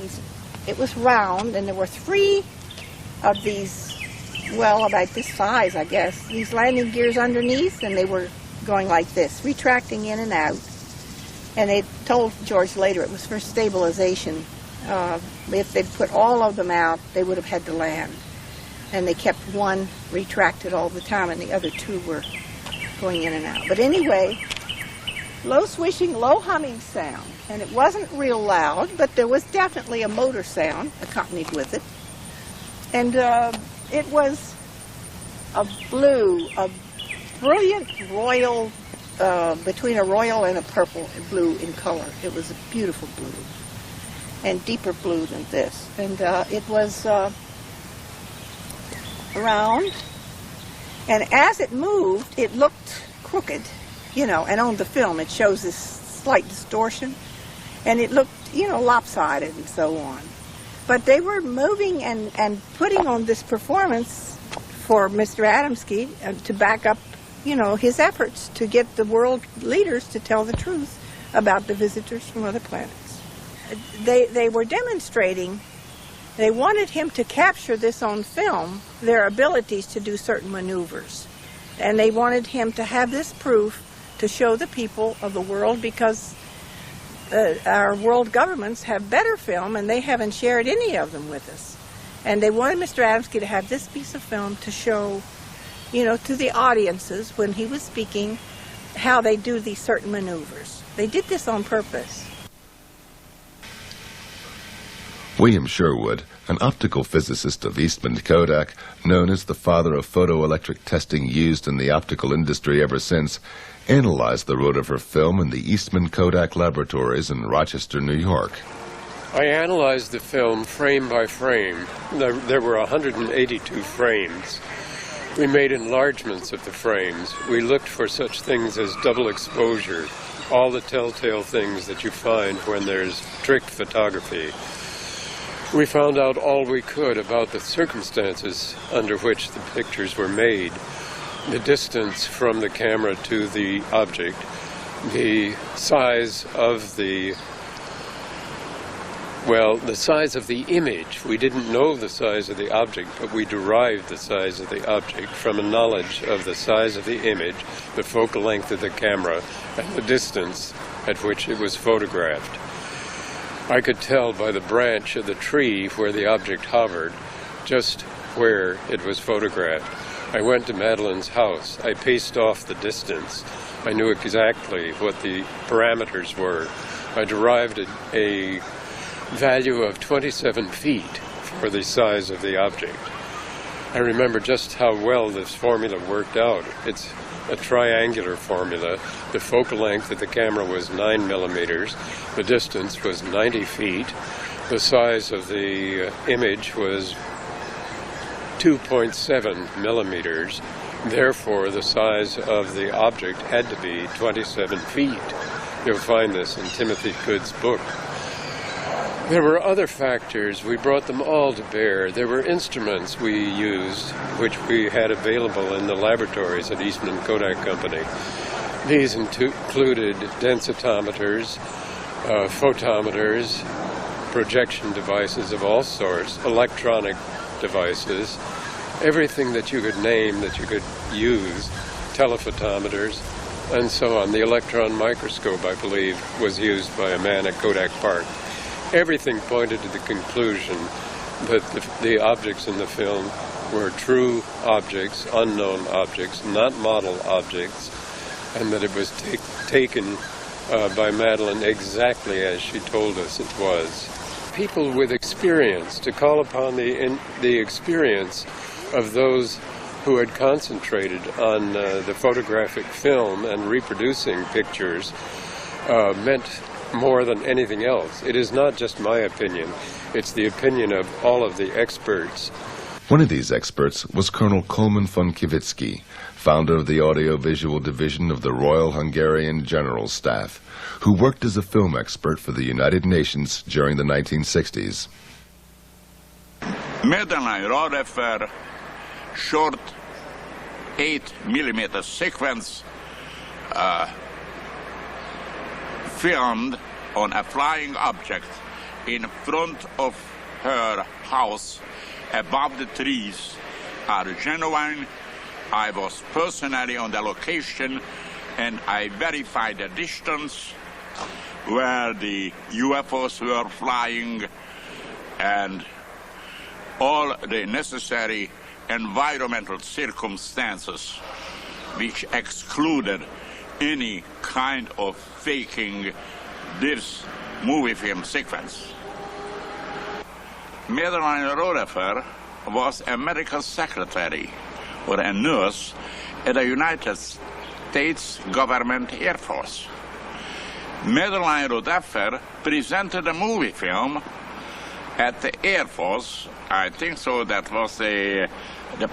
it was round, and there were 3 of these, well, about this size, I guess, these landing gears underneath, and they were going like this, retracting in and out. And they told George later it was for stabilization. If they'd put all of them out, they would have had to land. And they kept one retracted all the time, and the other 2 were going in and out. But anyway, low swishing, low humming sound. And it wasn't real loud, but there was definitely a motor sound accompanied with it. And it was a brilliant royal, between a royal and a purple blue in color. It was a beautiful blue, and deeper blue than this. And it was round, and as it moved, it looked crooked, and on the film it shows this slight distortion, and it looked, lopsided and so on. But they were moving and putting on this performance for Mr. Adamski to back up, his efforts to get the world leaders to tell the truth about the visitors from other planets. They were demonstrating, they wanted him to capture this on film, their abilities to do certain maneuvers. And they wanted him to have this proof to show the people of the world, because our world governments have better film, and they haven't shared any of them with us. And they wanted Mr. Adamski to have this piece of film to show, to the audiences when he was speaking, how they do these certain maneuvers. They did this on purpose. William Sherwood, an optical physicist of Eastman Kodak, known as the father of photoelectric testing used in the optical industry ever since, analyzed the rotifer film in the Eastman Kodak laboratories in Rochester, New York. I analyzed the film frame by frame. There were 182 frames. We made enlargements of the frames. We looked for such things as double exposure, all the telltale things that you find when there's trick photography. We found out all we could about the circumstances under which the pictures were made, the distance from the camera to the object, the size of the image. We didn't know the size of the object, but we derived the size of the object from a knowledge of the size of the image, the focal length of the camera, and the distance at which it was photographed. I could tell by the branch of the tree where the object hovered just where it was photographed. I went to Madeline's house. I paced off the distance. I knew exactly what the parameters were. I derived a value of 27 feet for the size of the object. I remember just how well this formula worked out. It's a triangular formula. The focal length of the camera was 9 millimeters. The distance was 90 feet. The size of the image was 2.7 millimeters. Therefore, the size of the object had to be 27 feet. You'll find this in Timothy Good's book. There were other factors. We brought them all to bear. There were instruments we used, which we had available in the laboratories at Eastman Kodak Company. These included densitometers, photometers, projection devices of all sorts, electronic devices, everything that you could name that you could use, telephotometers, and so on. The electron microscope, I believe, was used by a man at Kodak Park. Everything pointed to the conclusion that the objects in the film were true objects, unknown objects, not model objects, and that it was taken by Madeline exactly as she told us it was. People with experience, to call upon the experience of those who had concentrated on the photographic film and reproducing pictures, meant more than anything else. It is not just my opinion. It's the opinion of all of the experts. One of these experts was Colonel Coleman von Kivitsky, founder of the Audiovisual Division of the Royal Hungarian General Staff, who worked as a film expert for the United Nations during the 1960s. Medellin Rodefer short 8mm sequence filmed on a flying object in front of her house above the trees are genuine. I was personally on the location and I verified the distance where the UFOs were flying and all the necessary environmental circumstances which excluded any kind of faking this movie film sequence. Madeleine Rodefer was a medical secretary or a nurse at the United States Government Air Force. Madeleine Rodefer presented a movie film at the Air Force. I think so, that was the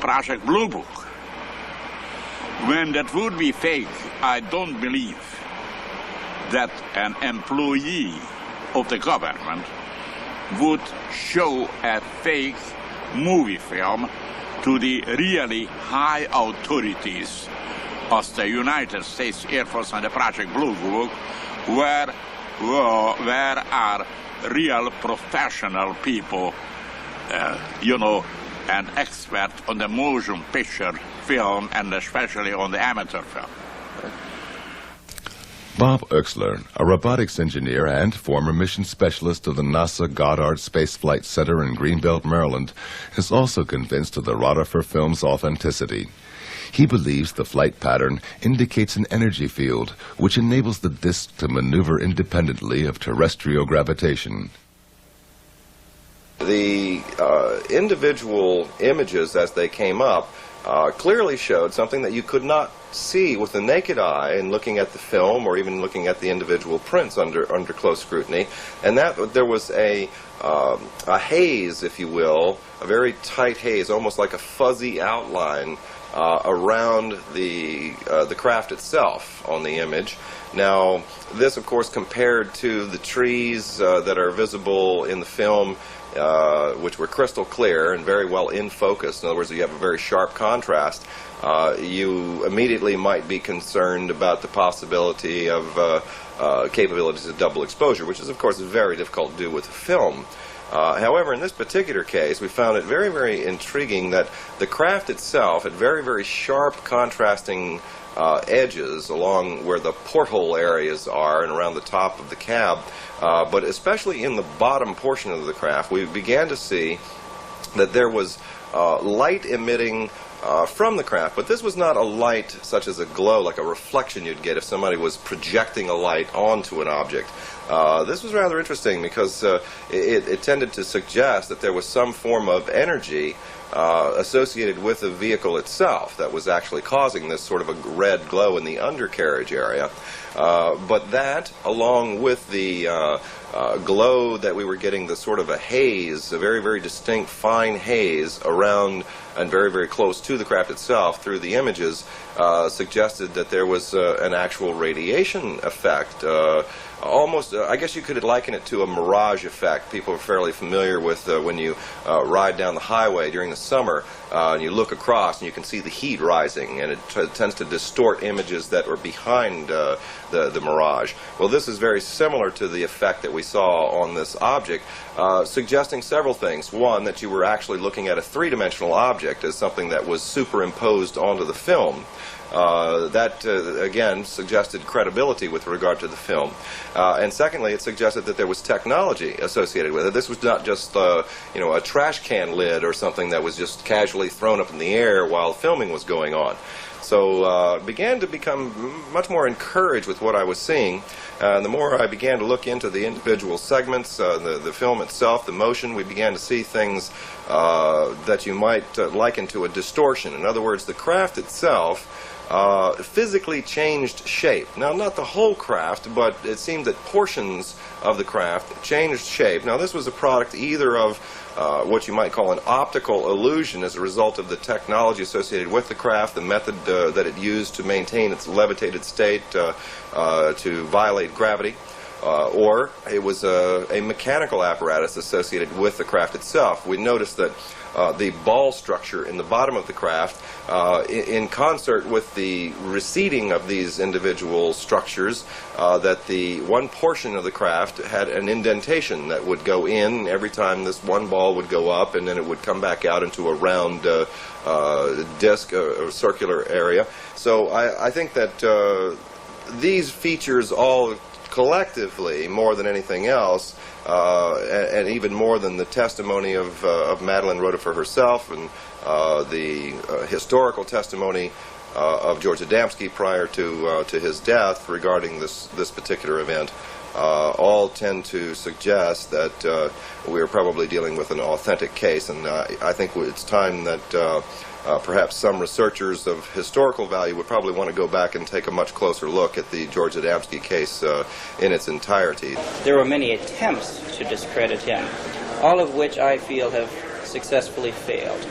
Project Blue Book. When that would be fake, I don't believe that an employee of the government would show a fake movie film to the really high authorities of the United States Air Force and the Project Blue Book, where are real professional people, an expert on the motion picture film and especially on the amateur film. Bob Oechsler, a robotics engineer and former mission specialist of the NASA Goddard Space Flight Center in Greenbelt, Maryland, is also convinced of the Rodefer film's authenticity. He believes the flight pattern indicates an energy field which enables the disk to maneuver independently of terrestrial gravitation. The individual images as they came up clearly showed something that you could not see with the naked eye in looking at the film or even looking at the individual prints under close scrutiny, and that there was a haze, if you will, a very tight haze, almost like a fuzzy outline around the craft itself on the image. Now, this, of course, compared to the trees that are visible in the film, which were crystal clear and very well in focus. In other words, you have a very sharp contrast. You immediately might be concerned about the possibility of capabilities of double exposure, which is, of course, very difficult to do with film. However, in this particular case, we found it very, very intriguing that the craft itself had very, very sharp contrasting edges along where the porthole areas are and around the top of the cab. But especially in the bottom portion of the craft, we began to see that there was light emitting from the craft, but this was not a light such as a glow, like a reflection you'd get if somebody was projecting a light onto an object. This was rather interesting because it tended to suggest that there was some form of energy associated with the vehicle itself that was actually causing this sort of a red glow in the undercarriage area. But that, along with the glow that we were getting, the sort of a haze, a very, very distinct fine haze around and very, very close to the craft itself through the images, suggested that there was an actual radiation effect. Almost, I guess you could liken it to a mirage effect. People are fairly familiar with when you ride down the highway during the summer and you look across and you can see the heat rising, and it tends to distort images that are behind the mirage. Well, this is very similar to the effect that we saw on this object, suggesting several things. One, that you were actually looking at a three-dimensional object as something that was superimposed onto the film. That, again, suggested credibility with regard to the film. And secondly, it suggested that there was technology associated with it. This was not just, a trash can lid or something that was just casually thrown up in the air while filming was going on. So began to become much more encouraged with what I was seeing. The more I began to look into the individual segments, the film itself, the motion, we began to see things that you might liken to a distortion. In other words, the craft itself physically changed shape. Now, not the whole craft, but it seemed that portions of the craft changed shape. Now, this was a product either of what you might call an optical illusion as a result of the technology associated with the craft, the method that it used to maintain its levitated state to violate gravity, or it was a mechanical apparatus associated with the craft itself. We noticed that the ball structure in the bottom of the craft, in concert with the receding of these individual structures, that the one portion of the craft had an indentation that would go in every time this one ball would go up, and then it would come back out into a round disc or circular area. So I think that these features all collectively, more than anything else, and even more than the testimony of Madeline Rhoda for herself and the historical testimony of George Adamski prior to his death regarding this particular event, all tend to suggest that we are probably dealing with an authentic case, and I think it's time that perhaps some researchers of historical value would probably want to go back and take a much closer look at the George Adamski case in its entirety. There were many attempts to discredit him, all of which I feel have successfully failed.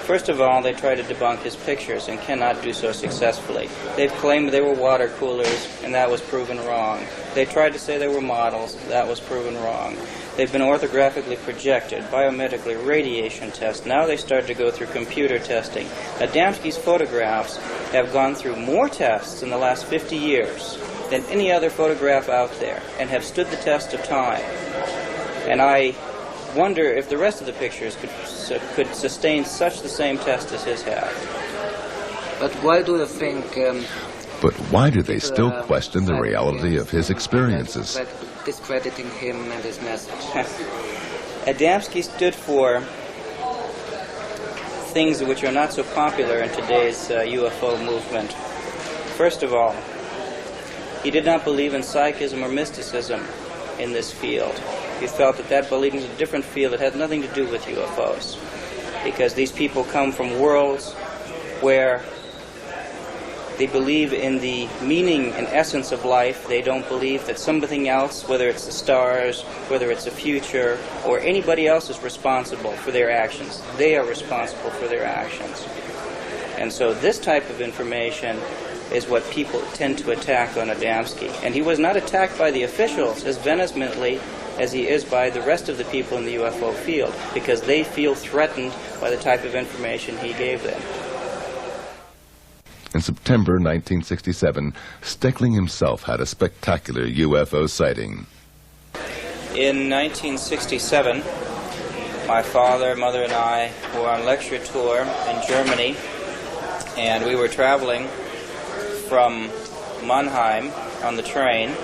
First of all, they try to debunk his pictures and cannot do so successfully. They've claimed they were water coolers, and that was proven wrong. They tried to say they were models, that was proven wrong. They've been orthographically projected, biometrically, radiation tests. Now they start to go through computer testing. Adamski's photographs have gone through more tests in the last 50 years than any other photograph out there, and have stood the test of time. And I wonder if the rest of the pictures could sustain such the same test as his have. But why do you think... But why do they still question the reality of his experiences? Discrediting him and his message. Adamski stood for things which are not so popular in today's UFO movement. First of all, he did not believe in psychism or mysticism in this field. He felt that that belonged in a different field that had nothing to do with UFOs, because these people come from worlds where they believe in the meaning and essence of life. They don't believe that something else, whether it's the stars, whether it's the future, or anybody else is responsible for their actions. They are responsible for their actions. And so this type of information is what people tend to attack on Adamski. And he was not attacked by the officials as vehemently as he is by the rest of the people in the UFO field, because they feel threatened by the type of information he gave them. In September 1967, Steckling himself had a spectacular UFO sighting. In 1967, my father, mother, and I were on lecture tour in Germany, and we were traveling from Mannheim on the train,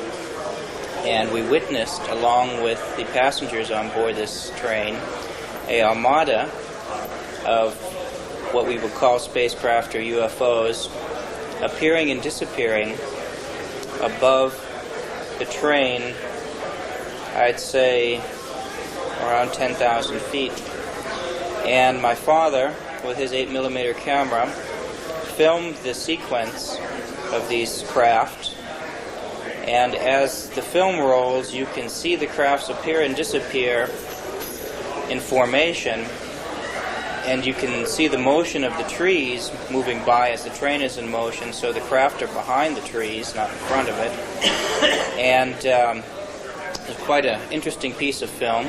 and we witnessed, along with the passengers on board this train, a armada of what we would call spacecraft or UFOs appearing and disappearing above the train, I'd say around 10,000 feet. And my father, with his 8mm camera, filmed the sequence of these craft, and as the film rolls, you can see the crafts appear and disappear in formation, and you can see the motion of the trees moving by as the train is in motion, so the craft are behind the trees, not in front of it. And it's quite an interesting piece of film.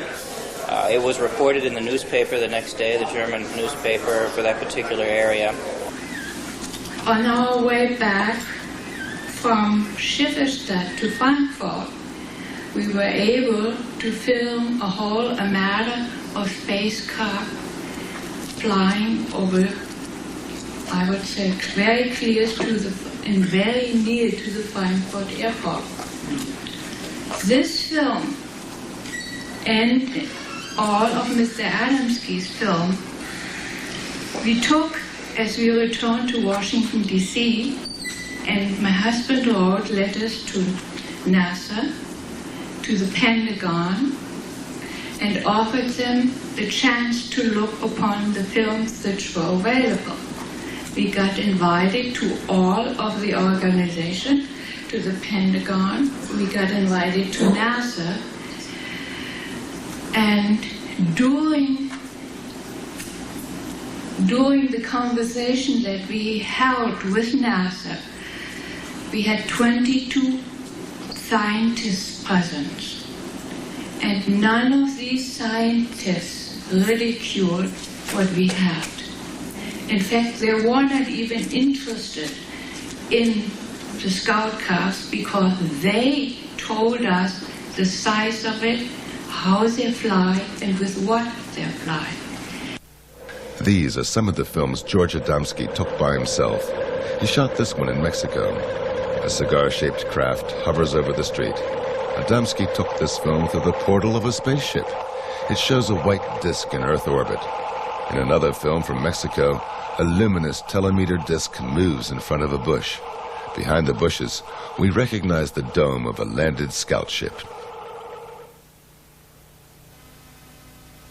It was reported in the newspaper the next day, the German newspaper for that particular area. On our way back from Schifferstadt to Frankfurt, we were able to film a whole armada of spacecraft flying over, I would say, very clear and very near to the Frankfurt airport. This film and all of Mr. Adamski's film we took as we returned to Washington, D.C., and my husband wrote letters to NASA, to the Pentagon, and offered them the chance to look upon the films that were available. We got invited to all of the organization, to the Pentagon. We got invited to NASA. And during the conversation that we held with NASA, we had 22 scientists present. And none of these scientists ridiculed what we had. In fact, they were not even interested in the scout cars because they told us the size of it, how they fly, and with what they fly. These are some of the films George Adamski took by himself. He shot this one in Mexico. A cigar-shaped craft hovers over the street. Adamski took this film through the portal of a spaceship. It shows a white disk in Earth orbit. In another film from Mexico, a luminous telemeter disk moves in front of a bush. Behind the bushes, we recognize the dome of a landed scout ship.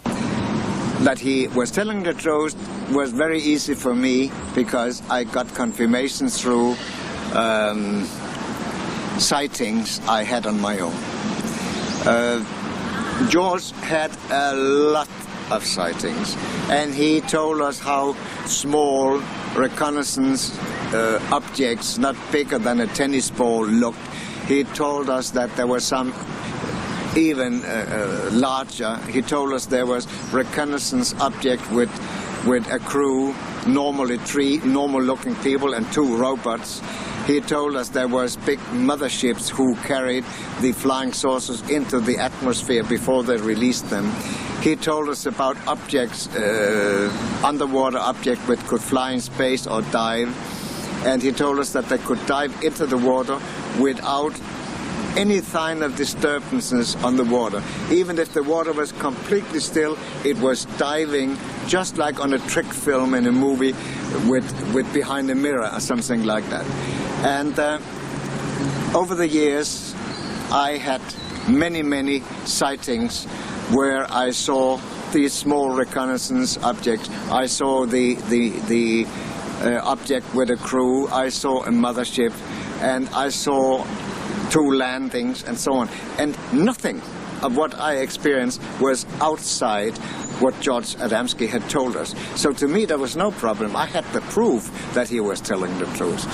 That he was telling the truth was very easy for me because I got confirmation through sightings I had on my own. George had a lot of sightings, and he told us how small reconnaissance objects, not bigger than a tennis ball, looked. He told us that there were some even larger. He told us there was reconnaissance object with a crew, normally 3 normal-looking people and 2 robots. He told us there was big motherships who carried the flying saucers into the atmosphere before they released them. He told us about objects, underwater objects which could fly in space or dive. And he told us that they could dive into the water without any sign of disturbances on the water. Even if the water was completely still, it was diving just like on a trick film in a movie with behind a mirror or something like that. And over the years, I had many sightings where I saw these small reconnaissance objects. I saw the object with a crew. I saw a mothership, and I saw 2 landings and so on. And nothing of what I experienced was outside what George Adamski had told us. So to me, there was no problem. I had the proof that he was telling the truth.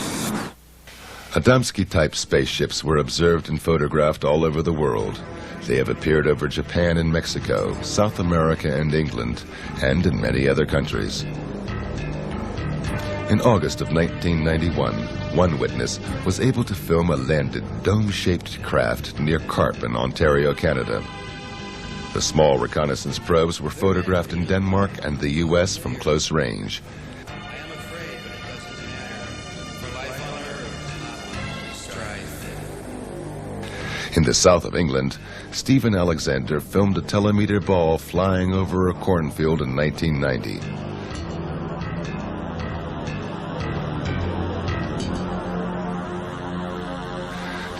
Adamski-type spaceships were observed and photographed all over the world. They have appeared over Japan and Mexico, South America and England, and in many other countries. In August of 1991, one witness was able to film a landed, dome-shaped craft near Carp in Ontario, Canada. The small reconnaissance probes were photographed in Denmark and the U.S. from close range. In the south of England, Stephen Alexander filmed a telemeter ball flying over a cornfield in 1990.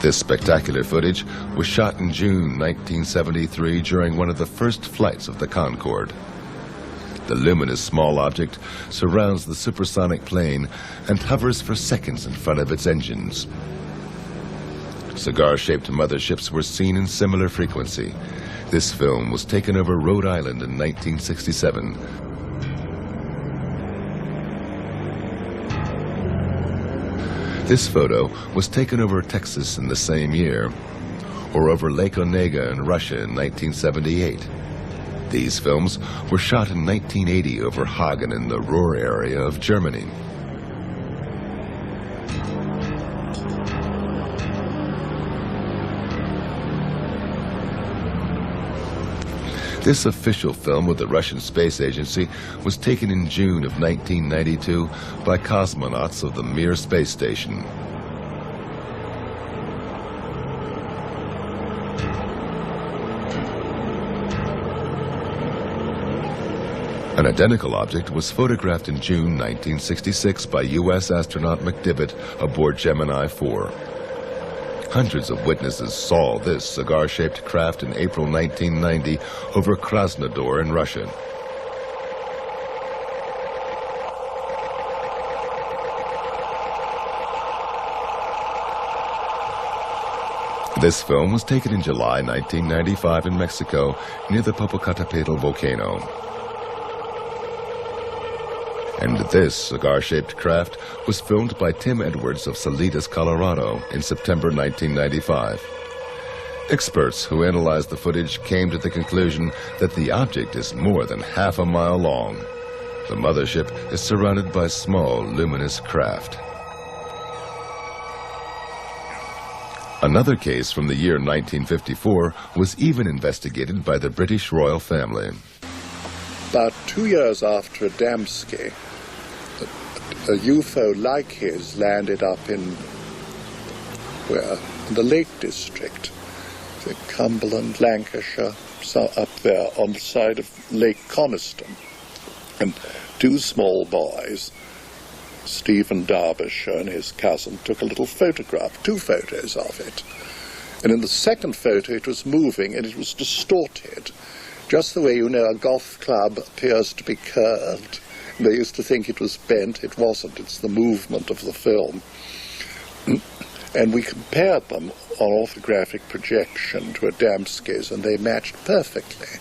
This spectacular footage was shot in June 1973 during one of the first flights of the Concorde. The luminous small object surrounds the supersonic plane and hovers for seconds in front of its engines. Cigar-shaped motherships were seen in similar frequency. This film was taken over Rhode Island in 1967. This photo was taken over Texas in the same year, or over Lake Onega in Russia in 1978. These films were shot in 1980 over Hagen in the Ruhr area of Germany. This official film with the Russian Space Agency was taken in June of 1992 by cosmonauts of the Mir space station. An identical object was photographed in June 1966 by U.S. astronaut McDivitt aboard Gemini 4. Hundreds of witnesses saw this cigar-shaped craft in April 1990 over Krasnodar in Russia. This film was taken in July 1995 in Mexico near the Popocatépetl volcano. And this cigar-shaped craft was filmed by Tim Edwards of Salinas, Colorado in September 1995. Experts who analyzed the footage came to the conclusion that the object is more than half a mile long. The mothership is surrounded by small, luminous craft. Another case from the year 1954 was even investigated by the British royal family. About 2 years after Adamski, a UFO like his landed up in the Lake District, in Cumberland, Lancashire, so up there on the side of Lake Coniston. And two small boys, Stephen Derbyshire and his cousin, took a little photograph, 2 photos of it. And in the second photo it was moving and it was distorted, just the way, you know, a golf club appears to be curved. They used to think it was bent. It wasn't. It's the movement of the film. And we compared them on orthographic projection to Adamski's, and they matched perfectly.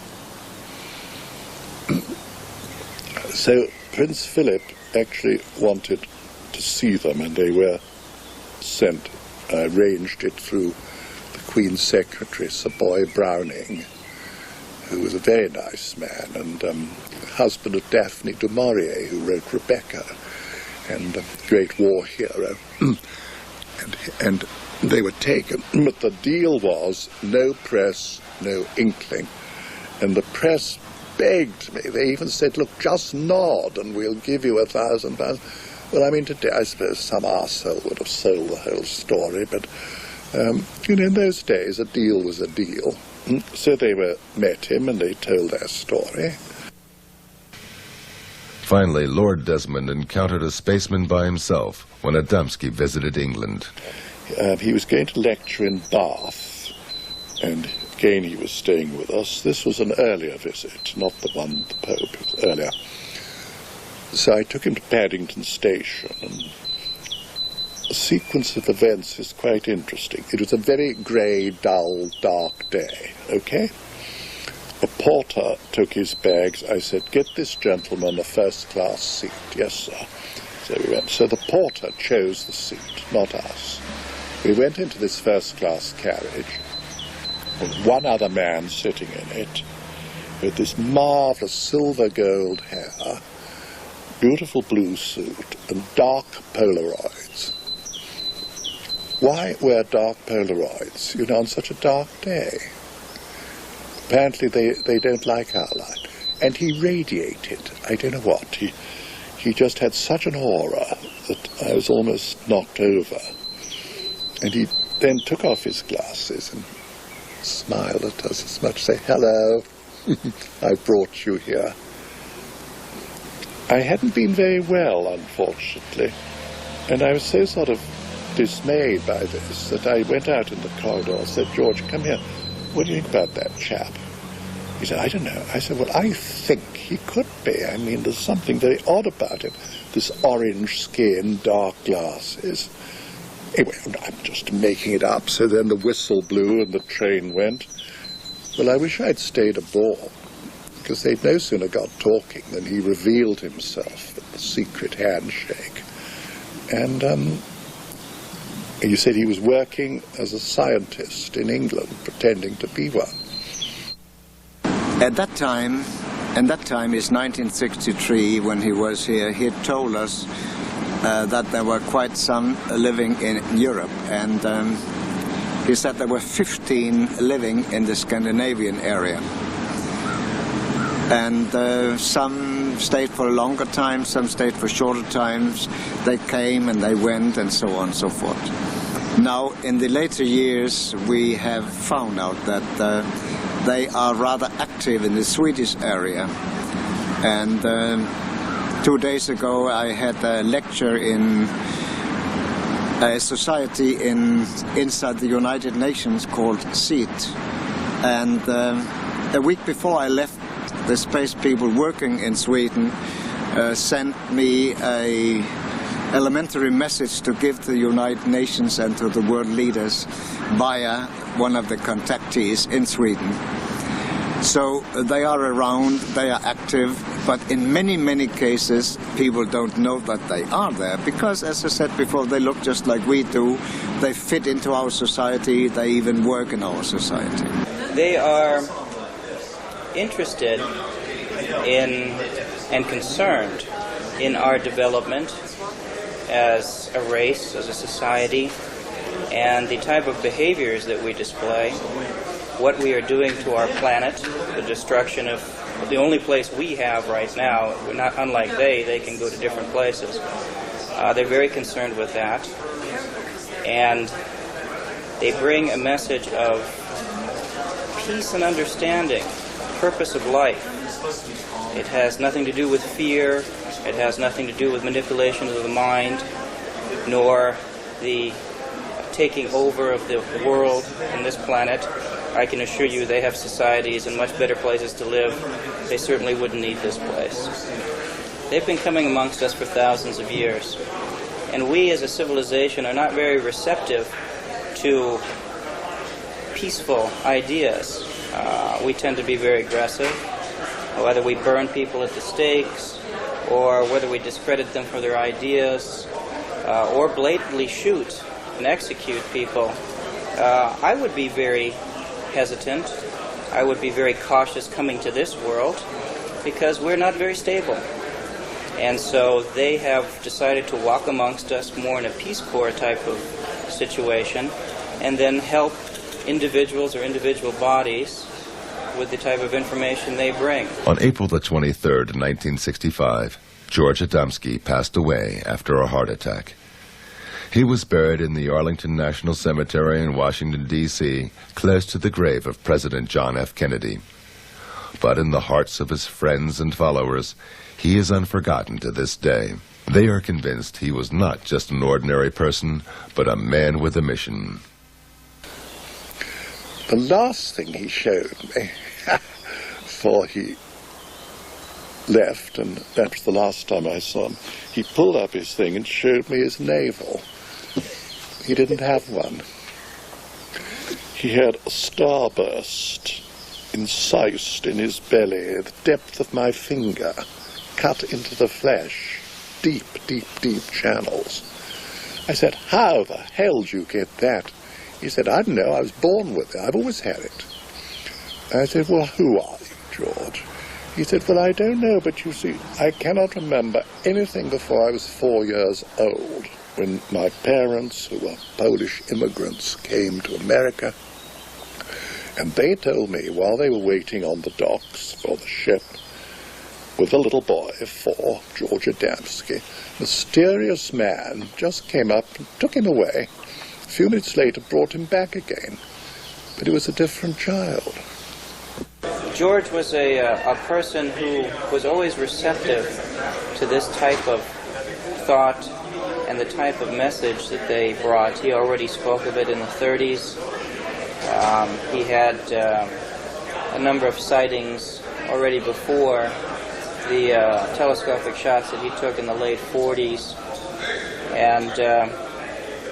So Prince Philip actually wanted to see them, and they were sent. I arranged it through the Queen's Secretary, Sir Boy Browning, who was a very nice man, and husband of Daphne du Maurier, who wrote Rebecca, and a great war hero. And they were taken, but the deal was no press, no inkling. And the press begged me. They even said, look, just nod and we'll give you £1,000. Well, I mean, today I suppose some arsehole would have sold the whole story, but you know, in those days a deal was a deal. So they met him and they told their story. Finally, Lord Desmond encountered a spaceman by himself when Adamski visited England. He was going to lecture in Bath, and again he was staying with us. This was an earlier visit, not the one with the Pope, it was earlier. So I took him to Paddington Station, and the sequence of events is quite interesting. It was a very grey, dull, dark day, okay? A porter took his bags. I said, get this gentleman a first-class seat. Yes, sir. So we went. So the porter chose the seat, not us. We went into this first-class carriage, with one other man sitting in it, with this marvellous silver-gold hair, beautiful blue suit, and dark Polaroids. Why wear dark Polaroids, you know, on such a dark day? Apparently they don't like our light. And he radiated, I don't know what. He just had such an aura that I was almost knocked over. And he then took off his glasses and smiled at us as much as say, hello, I brought you here. I hadn't been very well, unfortunately, and I was so sort of dismayed by this that I went out in the corridor and said, George, come here. What do you think about that chap? He said, I don't know. I said, well, I think he could be. I mean, there's something very odd about him. This orange skin, dark glasses. Anyway, I'm just making it up. So then the whistle blew and the train went. Well, I wish I'd stayed aboard, because they'd no sooner got talking than he revealed himself with the secret handshake. And he said he was working as a scientist in England, pretending to be one. At that time is 1963, when he was here, he had told us that there were quite some living in Europe, and he said there were 15 living in the Scandinavian area. And some stayed for a longer time, some stayed for shorter times. They came and they went and so on and so forth. Now, in the later years, we have found out that they are rather active in the Swedish area. And 2 days ago, I had a lecture in a society inside the United Nations called SEAT. And a week before I left, the space people working in Sweden sent me a elementary message to give to the United Nations and to the world leaders via one of the contactees in Sweden. So they are around, they are active, but in many, many cases people don't know that they are there because, as I said before, they look just like we do. They fit into our society, they even work in our society. They are interested in and concerned in our development as a race, as a society, and the type of behaviors that we display, what we are doing to our planet, the destruction of the only place we have right now. We're not unlike they can go to different places. They're very concerned with that, and they bring a message of peace and understanding, purpose of life. It has nothing to do with fear, it has nothing to do with manipulation of the mind, nor the taking over of the world and this planet. I can assure you they have societies and much better places to live. They certainly wouldn't need this place. They've been coming amongst us for thousands of years. And we as a civilization are not very receptive to peaceful ideas. We tend to be very aggressive. Whether we burn people at the stakes, or whether we discredit them for their ideas, or blatantly shoot and execute people, I would be very hesitant. I would be very cautious coming to this world because we're not very stable. And so they have decided to walk amongst us more in a Peace Corps type of situation and then help individuals or individual bodies with the type of information they bring. On April the 23rd, 1965, George Adamski passed away after a heart attack. He was buried in the Arlington National Cemetery in Washington, D.C., close to the grave of President John F. Kennedy. But in the hearts of his friends and followers, he is unforgotten to this day. They are convinced he was not just an ordinary person, but a man with a mission. The last thing he showed me, before he left, and that was the last time I saw him, he pulled up his thing and showed me his navel. He didn't have one. He had a starburst incised in his belly, the depth of my finger, cut into the flesh, deep, deep, deep channels. I said, how the hell did you get that? He said, I don't know, I was born with it, I've always had it. I said, well, who are you, George? He said, well, I don't know, but you see, I cannot remember anything before I was 4 years old, when my parents, who were Polish immigrants, came to America. And they told me, while they were waiting on the docks for the ship, with a little boy, 4, George Adamski, a mysterious man just came up and took him away. A few minutes later, brought him back again. But he was a different child. George was a person who was always receptive to this type of thought and the type of message that they brought. He already spoke of it in the 30s. He had a number of sightings already before the telescopic shots that he took in the late 40s. And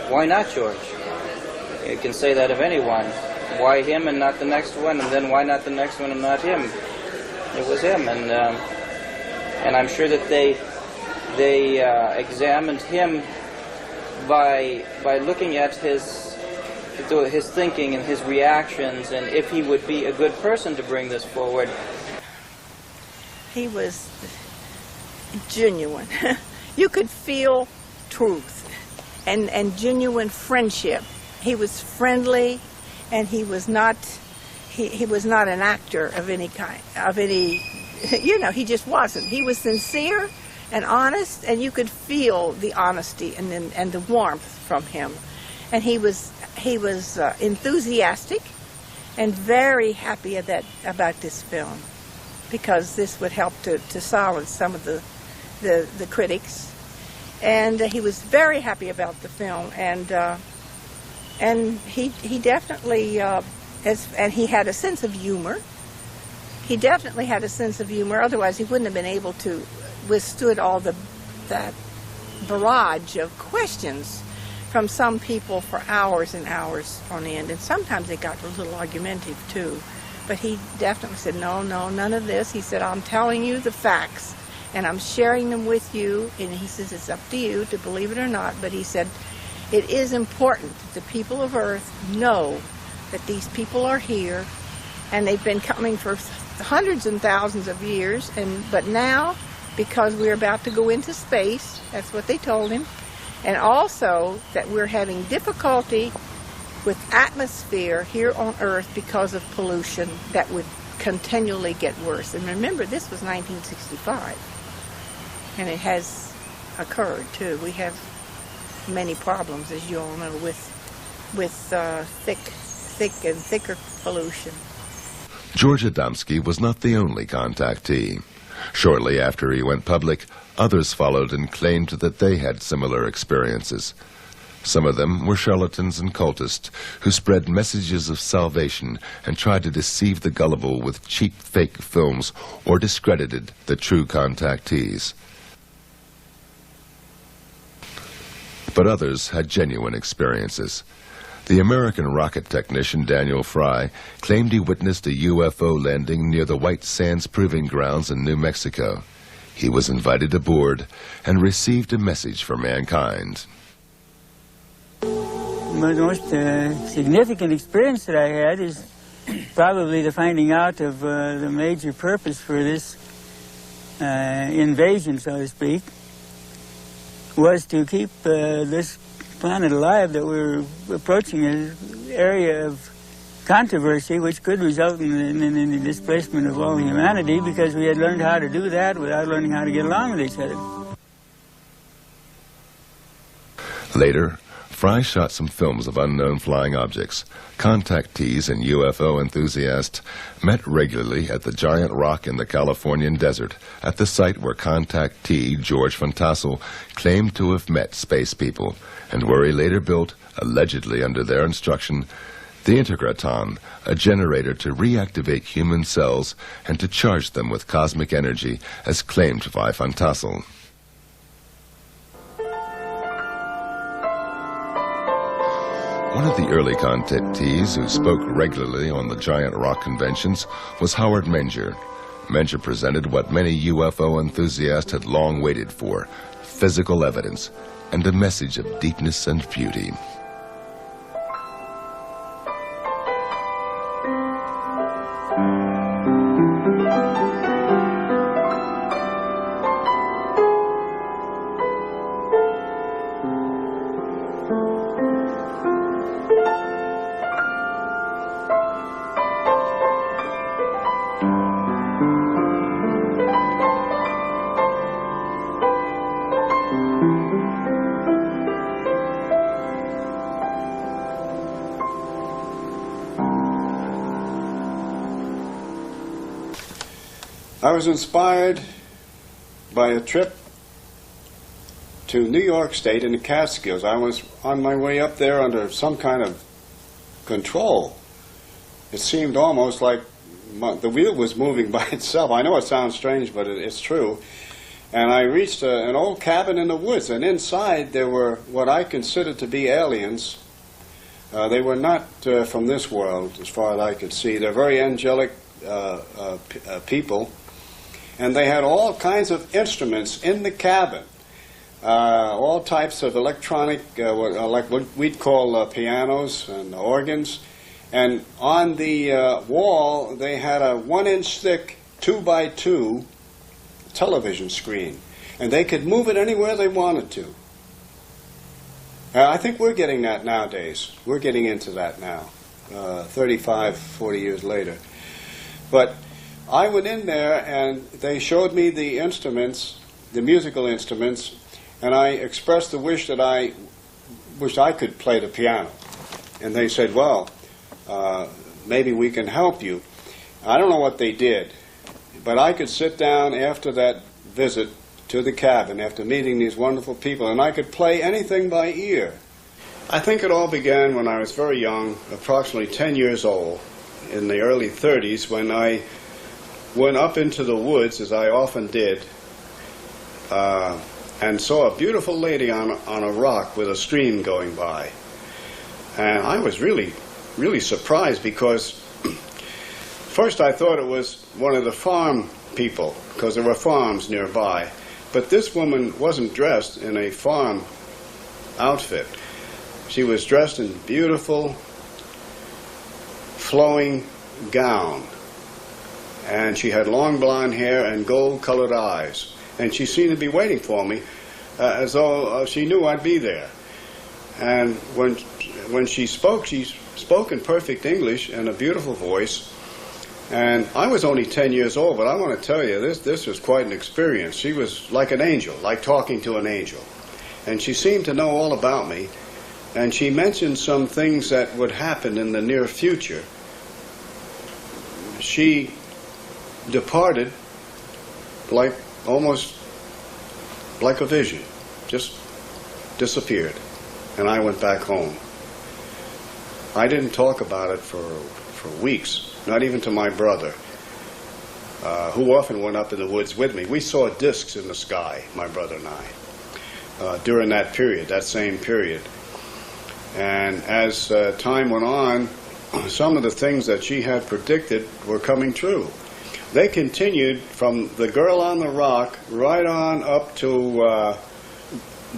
why not George? You can say that of anyone. Why him and not the next one? And then why not the next one and not him? It was him, and I'm sure that they examined him by looking at his thinking and his reactions, and if he would be a good person to bring this forward. He was genuine. You could feel truth and genuine friendship. He was friendly, and he was not an actor of any kind, he just wasn't. He was sincere and honest, and you could feel the honesty and the warmth from him. And he was enthusiastic and very happy about this film, because this would help to silence some of the critics. And he was very happy about the film, and he definitely and he had a sense of humor. He definitely had a sense of humor. Otherwise, he wouldn't have been able to withstood all that barrage of questions from some people for hours and hours on end, and sometimes they got a little argumentative too. But he definitely said, no, none of this. He said, I'm telling you the facts, and I'm sharing them with you, and he says it's up to you to believe it or not, but he said it is important that the people of Earth know that these people are here, and they've been coming for hundreds and thousands of years, but now, because we're about to go into space, that's what they told him, and also that we're having difficulty with atmosphere here on Earth because of pollution that would continually get worse. And remember, this was 1965, and it has occurred too. We have many problems, as you all know, with thick and thicker pollution. George Adamski was not the only contactee. Shortly after he went public, others followed and claimed that they had similar experiences. Some of them were charlatans and cultists who spread messages of salvation and tried to deceive the gullible with cheap fake films or discredited the true contactees. But others had genuine experiences. The American rocket technician Daniel Fry claimed he witnessed a UFO landing near the White Sands Proving Grounds in New Mexico. He was invited aboard and received a message for mankind. The most significant experience that I had is probably the finding out of the major purpose for this invasion, so to speak, was to keep this planet alive, that we're approaching an area of controversy which could result in the displacement of all humanity, because we had learned how to do that without learning how to get along with each other. Later, Fry shot some films of unknown flying objects. Contactees and UFO enthusiasts met regularly at the giant rock in the Californian desert, at the site where contactee George Van Tassel claimed to have met space people, and where he later built, allegedly under their instruction, the Integraton, a generator to reactivate human cells and to charge them with cosmic energy, as claimed by Van Tassel. One of the early contactees who spoke regularly on the giant rock conventions was Howard Menger. Menger presented what many UFO enthusiasts had long waited for: physical evidence and a message of deepness and beauty. I was inspired by a trip to New York State in the Catskills. I was on my way up there under some kind of control. It seemed almost like the wheel was moving by itself. I know it sounds strange, but it's true. And I reached an old cabin in the woods, and inside there were what I considered to be aliens. They were not from this world, as far as I could see. They're very angelic people. And they had all kinds of instruments in the cabin, all types of electronic, like what we'd call pianos and organs. And on the wall, they had a 1-inch thick 2x2 television screen. And they could move it anywhere they wanted to. I think we're getting that nowadays. We're getting into that now, 35, 40 years later. But I went in there and they showed me the instruments, the musical instruments, and I expressed the wish that I wished I could play the piano. And they said, well, maybe we can help you. I don't know what they did, but I could sit down after that visit to the cabin, after meeting these wonderful people, and I could play anything by ear. I think it all began when I was very young, approximately 10 years old, in the early 30s, when I went up into the woods, as I often did, and saw a beautiful lady on a rock with a stream going by. And I was really surprised, because first I thought it was one of the farm people, because there were farms nearby. But this woman wasn't dressed in a farm outfit. She was dressed in beautiful, flowing gown. And she had long blonde hair and gold-colored eyes. And she seemed to be waiting for me, as though she knew I'd be there. And when she spoke in perfect English and a beautiful voice. And I was only 10 years old, but I want to tell you, this was quite an experience. She was like an angel, like talking to an angel. And she seemed to know all about me. And she mentioned some things that would happen in the near future. She departed almost like a vision, just disappeared. And I went back home. I didn't talk about it for weeks, not even to my brother, who often went up in the woods with me. We saw discs in the sky, my brother and I, during that period, that same period. And as time went on, some of the things that she had predicted were coming true. They continued from the girl on the rock right on up to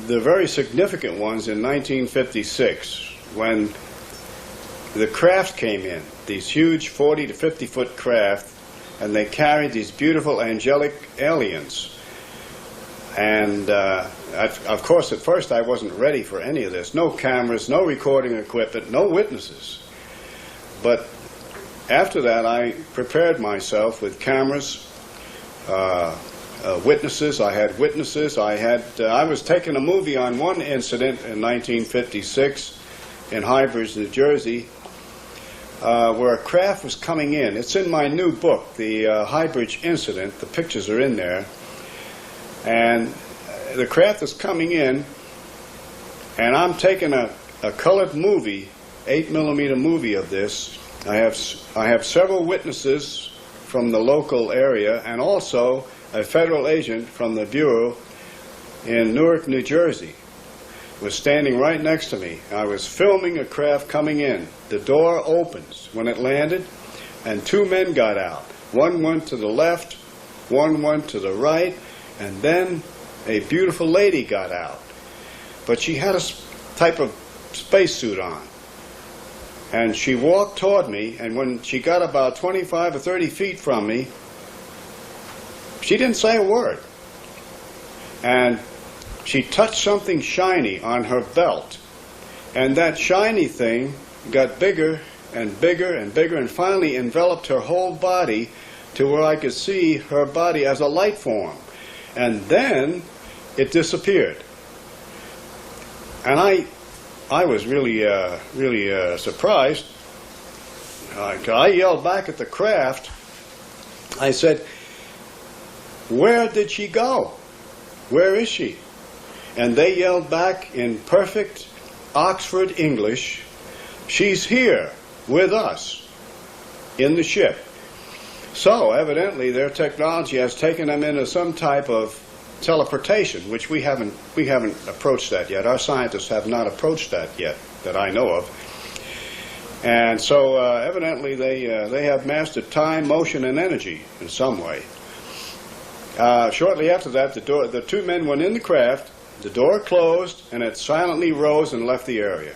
the very significant ones in 1956, when the craft came in, these huge 40 to 50 foot craft, and they carried these beautiful angelic aliens. And of course, at first I wasn't ready for any of this. No cameras, no recording equipment, no witnesses. But after that, I prepared myself with cameras, witnesses. I had witnesses. I was taking a movie on one incident in 1956 in Highbridge, New Jersey, where a craft was coming in. It's in my new book, the Highbridge incident. The pictures are in there. And the craft is coming in, and I'm taking a colored movie, 8mm movie of this. I have several witnesses from the local area, and also a federal agent from the Bureau in Newark, New Jersey, was standing right next to me. I was filming a craft coming in. The door opens when it landed, and two men got out. One went to the left, one went to the right, and then a beautiful lady got out. But she had a type of spacesuit on. And she walked toward me, and when she got about 25 or 30 feet from me, she didn't say a word. And she touched something shiny on her belt. And that shiny thing got bigger and bigger and bigger, and finally enveloped her whole body to where I could see her body as a light form. And then it disappeared. And I was really surprised. I yelled back at the craft. I said, "Where did she go? Where is she?" And they yelled back in perfect Oxford English, "She's here with us in the ship." So evidently their technology has taken them into some type of teleportation, which we haven't approached that yet. Our scientists have not approached that yet, that I know of. And so evidently they have mastered time, motion, and energy in some way. Shortly after that, the two men went in the craft, the door closed, and it silently rose and left the area.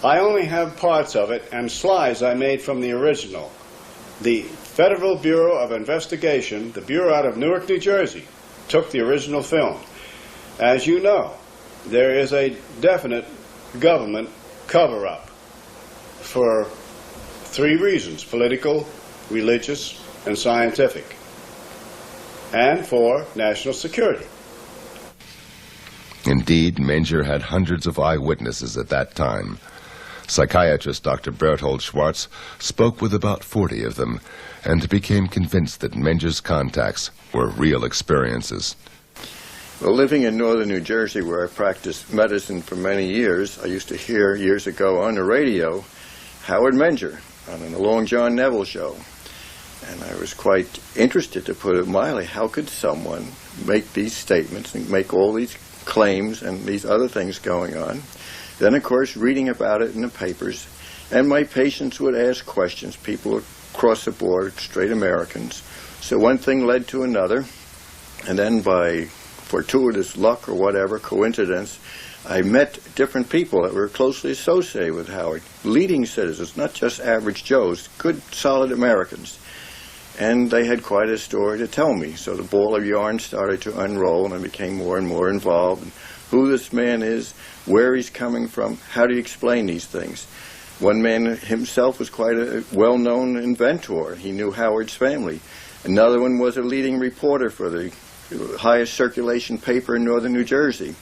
I only have parts of it and slides I made from the original. The Federal Bureau of Investigation, the Bureau out of Newark, New Jersey, took the original film. As you know, there is a definite government cover-up for three reasons: political, religious, and scientific, and for national security. Indeed, Menger had hundreds of eyewitnesses at that time. Psychiatrist Dr. Berthold Schwartz spoke with about 40 of them and became convinced that Menger's contacts were real experiences. Well, living in northern New Jersey, where I practiced medicine for many years, I used to hear years ago on the radio Howard Menger on the Long John Neville show. And I was quite interested, to put it mildly. How could someone make these statements and make all these claims and these other things going on. Then, of course, reading about it in the papers. And my patients would ask questions, people across the board, straight Americans. So one thing led to another, and then by fortuitous luck or whatever, coincidence, I met different people that were closely associated with Howard, leading citizens, not just average Joes, good, solid Americans. And they had quite a story to tell me. So the ball of yarn started to unroll, and I became more and more involved in who this man is, where he's coming from, how do you explain these things. One man himself was quite a well-known inventor. He knew Howard's family. Another one was a leading reporter for the highest circulation paper in northern New Jersey,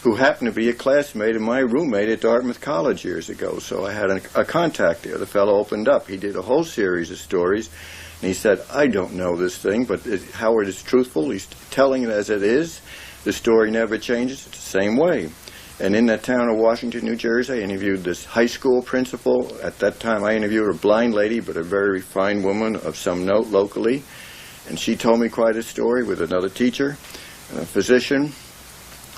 who happened to be a classmate of my roommate at Dartmouth College years ago. So I had a contact there. The fellow opened up. He did a whole series of stories, and he said, I don't know this thing, but Howard is truthful. He's telling it as it is. The story never changes. It's the same way. And in that town of Washington, New Jersey, I interviewed this high school principal. At that time, I interviewed a blind lady, but a very fine woman of some note locally. And she told me quite a story with another teacher, a physician.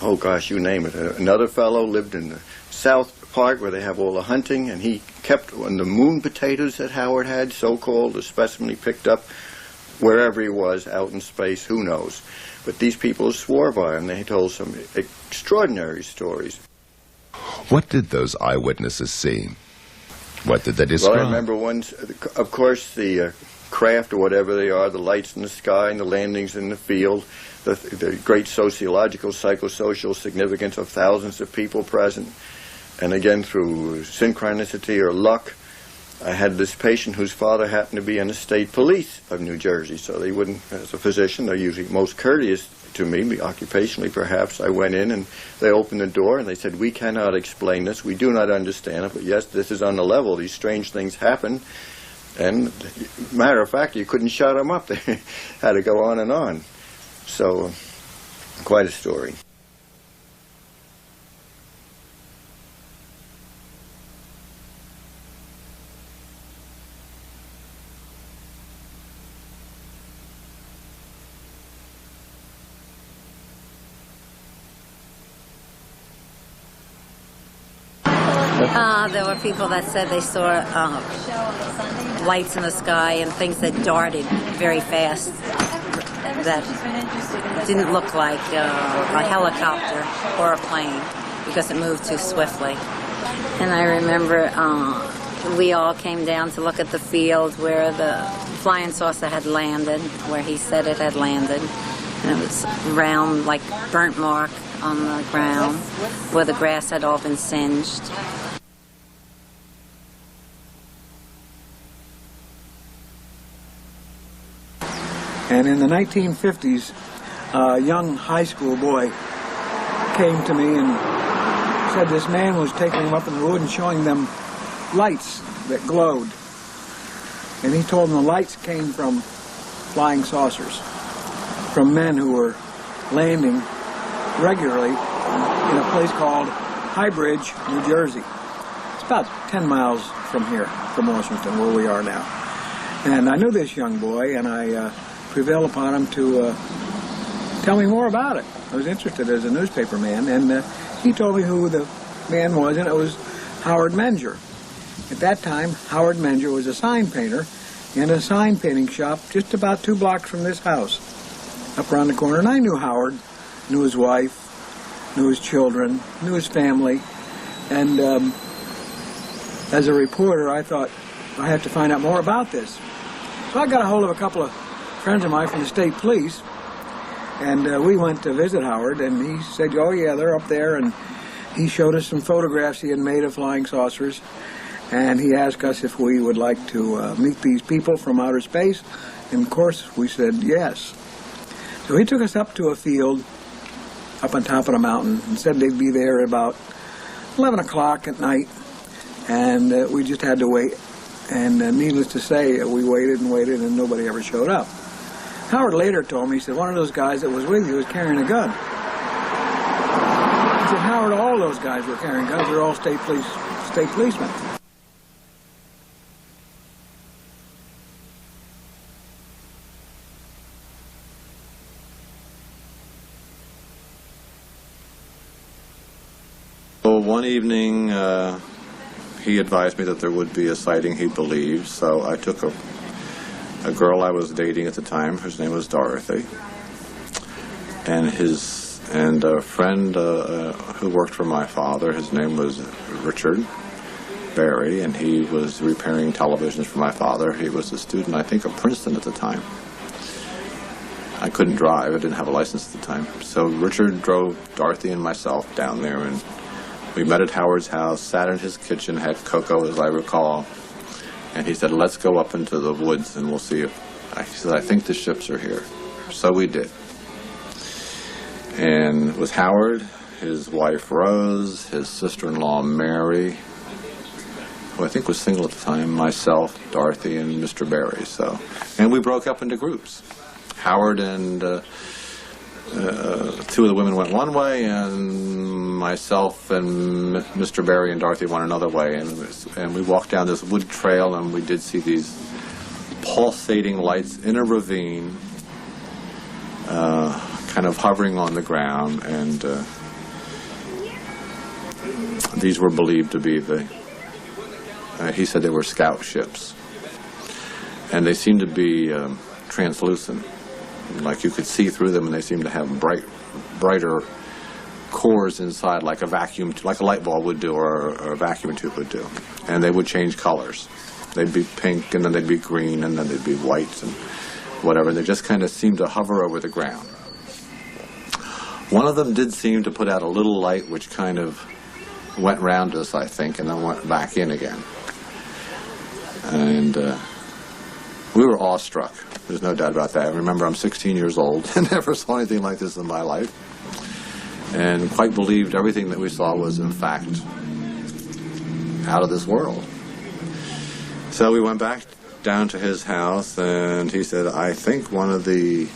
Oh, gosh, you name it. Another fellow lived in the south part where they have all the hunting, and he kept on the moon potatoes that Howard had, so-called, the specimen he picked up wherever he was, out in space, who knows. But these people swore by him. They told some extraordinary stories. What did those eyewitnesses see? What did they describe? Well, I remember once, of course, the craft or whatever they are, the lights in the sky and the landings in the field, the great sociological, psychosocial significance of thousands of people present. And again, through synchronicity or luck, I had this patient whose father happened to be in the state police of New Jersey, so they wouldn't, as a physician, they're usually most courteous to me, occupationally perhaps. I went in and they opened the door and they said, we cannot explain this, we do not understand it, but yes, this is on the level, these strange things happen. And matter of fact, you couldn't shut them up, they had to go on and on. So, quite a story. There were people that said they saw lights in the sky and things that darted very fast that didn't look like a helicopter or a plane because it moved too swiftly. And I remember we all came down to look at the field where the flying saucer had landed, where he said it had landed. And it was round, like burnt mark on the ground where the grass had all been singed. And in the 1950s, a young high school boy came to me and said this man was taking them up in the wood and showing them lights that glowed. And he told them the lights came from flying saucers, from men who were landing regularly in a place called High Bridge, New Jersey. It's about 10 miles from here, from Washington, where we are now. And I knew this young boy, and I prevailed upon him to tell me more about it. I was interested as a newspaper man, and he told me who the man was, and it was Howard Menger. At that time, Howard Menger was a sign painter in a sign painting shop just about 2 blocks from this house, up around the corner. And I knew Howard, knew his wife, knew his children, knew his family, and as a reporter, I thought I had to find out more about this. So I got a hold of a couple of friends of mine from the state police, and we went to visit Howard, and he said, oh yeah, they're up there, and he showed us some photographs he had made of flying saucers, and he asked us if we would like to meet these people from outer space, and of course we said yes. So he took us up to a field up on top of the mountain and said they'd be there at about 11 o'clock at night, and we just had to wait. And needless to say, we waited and waited, and nobody ever showed up. Howard later told me, he said, one of those guys that was with you was carrying a gun. He said, Howard, all those guys were carrying guns. They're all state policemen. one evening, he advised me that there would be a sighting he believed, so I took a girl I was dating at the time, whose name was Dorothy, and a friend who worked for my father. His name was Richard Barry, and he was repairing televisions for my father. He was a student, I think, of Princeton at the time. I couldn't drive. I didn't have a license at the time. So Richard drove Dorothy and myself down there, and we met at Howard's house, sat in his kitchen, had cocoa, as I recall, and he said, let's go up into the woods and we'll see if... He said, I think the ships are here. So we did. And it was Howard, his wife Rose, his sister-in-law Mary, who I think was single at the time, myself, Dorothy, and Mr. Barry. And we broke up into groups. Howard and two of the women went one way, and myself and Mr. Barry and Dorothy went another way. And we walked down this wood trail, and we did see these pulsating lights in a ravine, kind of hovering on the ground, and these were believed to be he said they were scout ships. And they seemed to be translucent, like you could see through them, and they seemed to have brighter cores inside, like a light bulb would do, or a vacuum tube would do. And they would change colors. They'd be pink, and then they'd be green, and then they'd be white, and whatever. They just kind of seemed to hover over the ground. One of them did seem to put out a little light, which kind of went round us, I think, and then went back in again. And we were awestruck. There's no doubt about that. I remember I'm 16 years old and never saw anything like this in my life, and quite believed everything that we saw was, in fact, out of this world. So we went back down to his house, and he said, I think one of the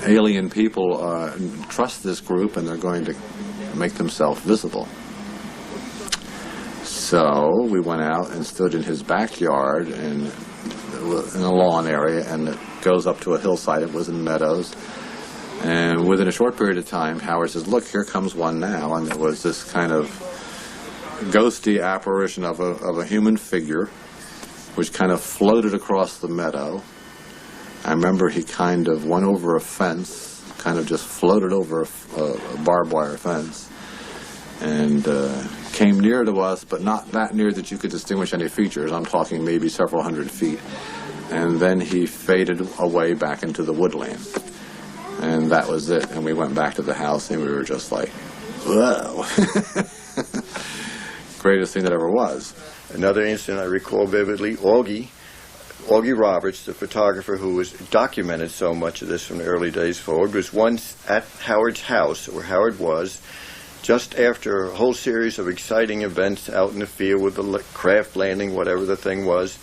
alien people trust this group, and they're going to make themselves visible. So we went out and stood in his backyard in a lawn area, and it goes up to a hillside. It was in meadows. And within a short period of time, Howard says, look, here comes one now. And there was this kind of ghosty apparition of a human figure, which kind of floated across the meadow. I remember he kind of went over a fence, kind of just floated over a barbed wire fence, and came near to us, but not that near that you could distinguish any features. I'm talking maybe several hundred feet. And then he faded away back into the woodland. And that was it. And we went back to the house, and we were just like, whoa. Greatest thing that ever was. Another incident I recall vividly, Augie Roberts, the photographer who was documented so much of this from the early days forward, was once at Howard's house, where Howard was, just after a whole series of exciting events out in the field with the craft landing, whatever the thing was.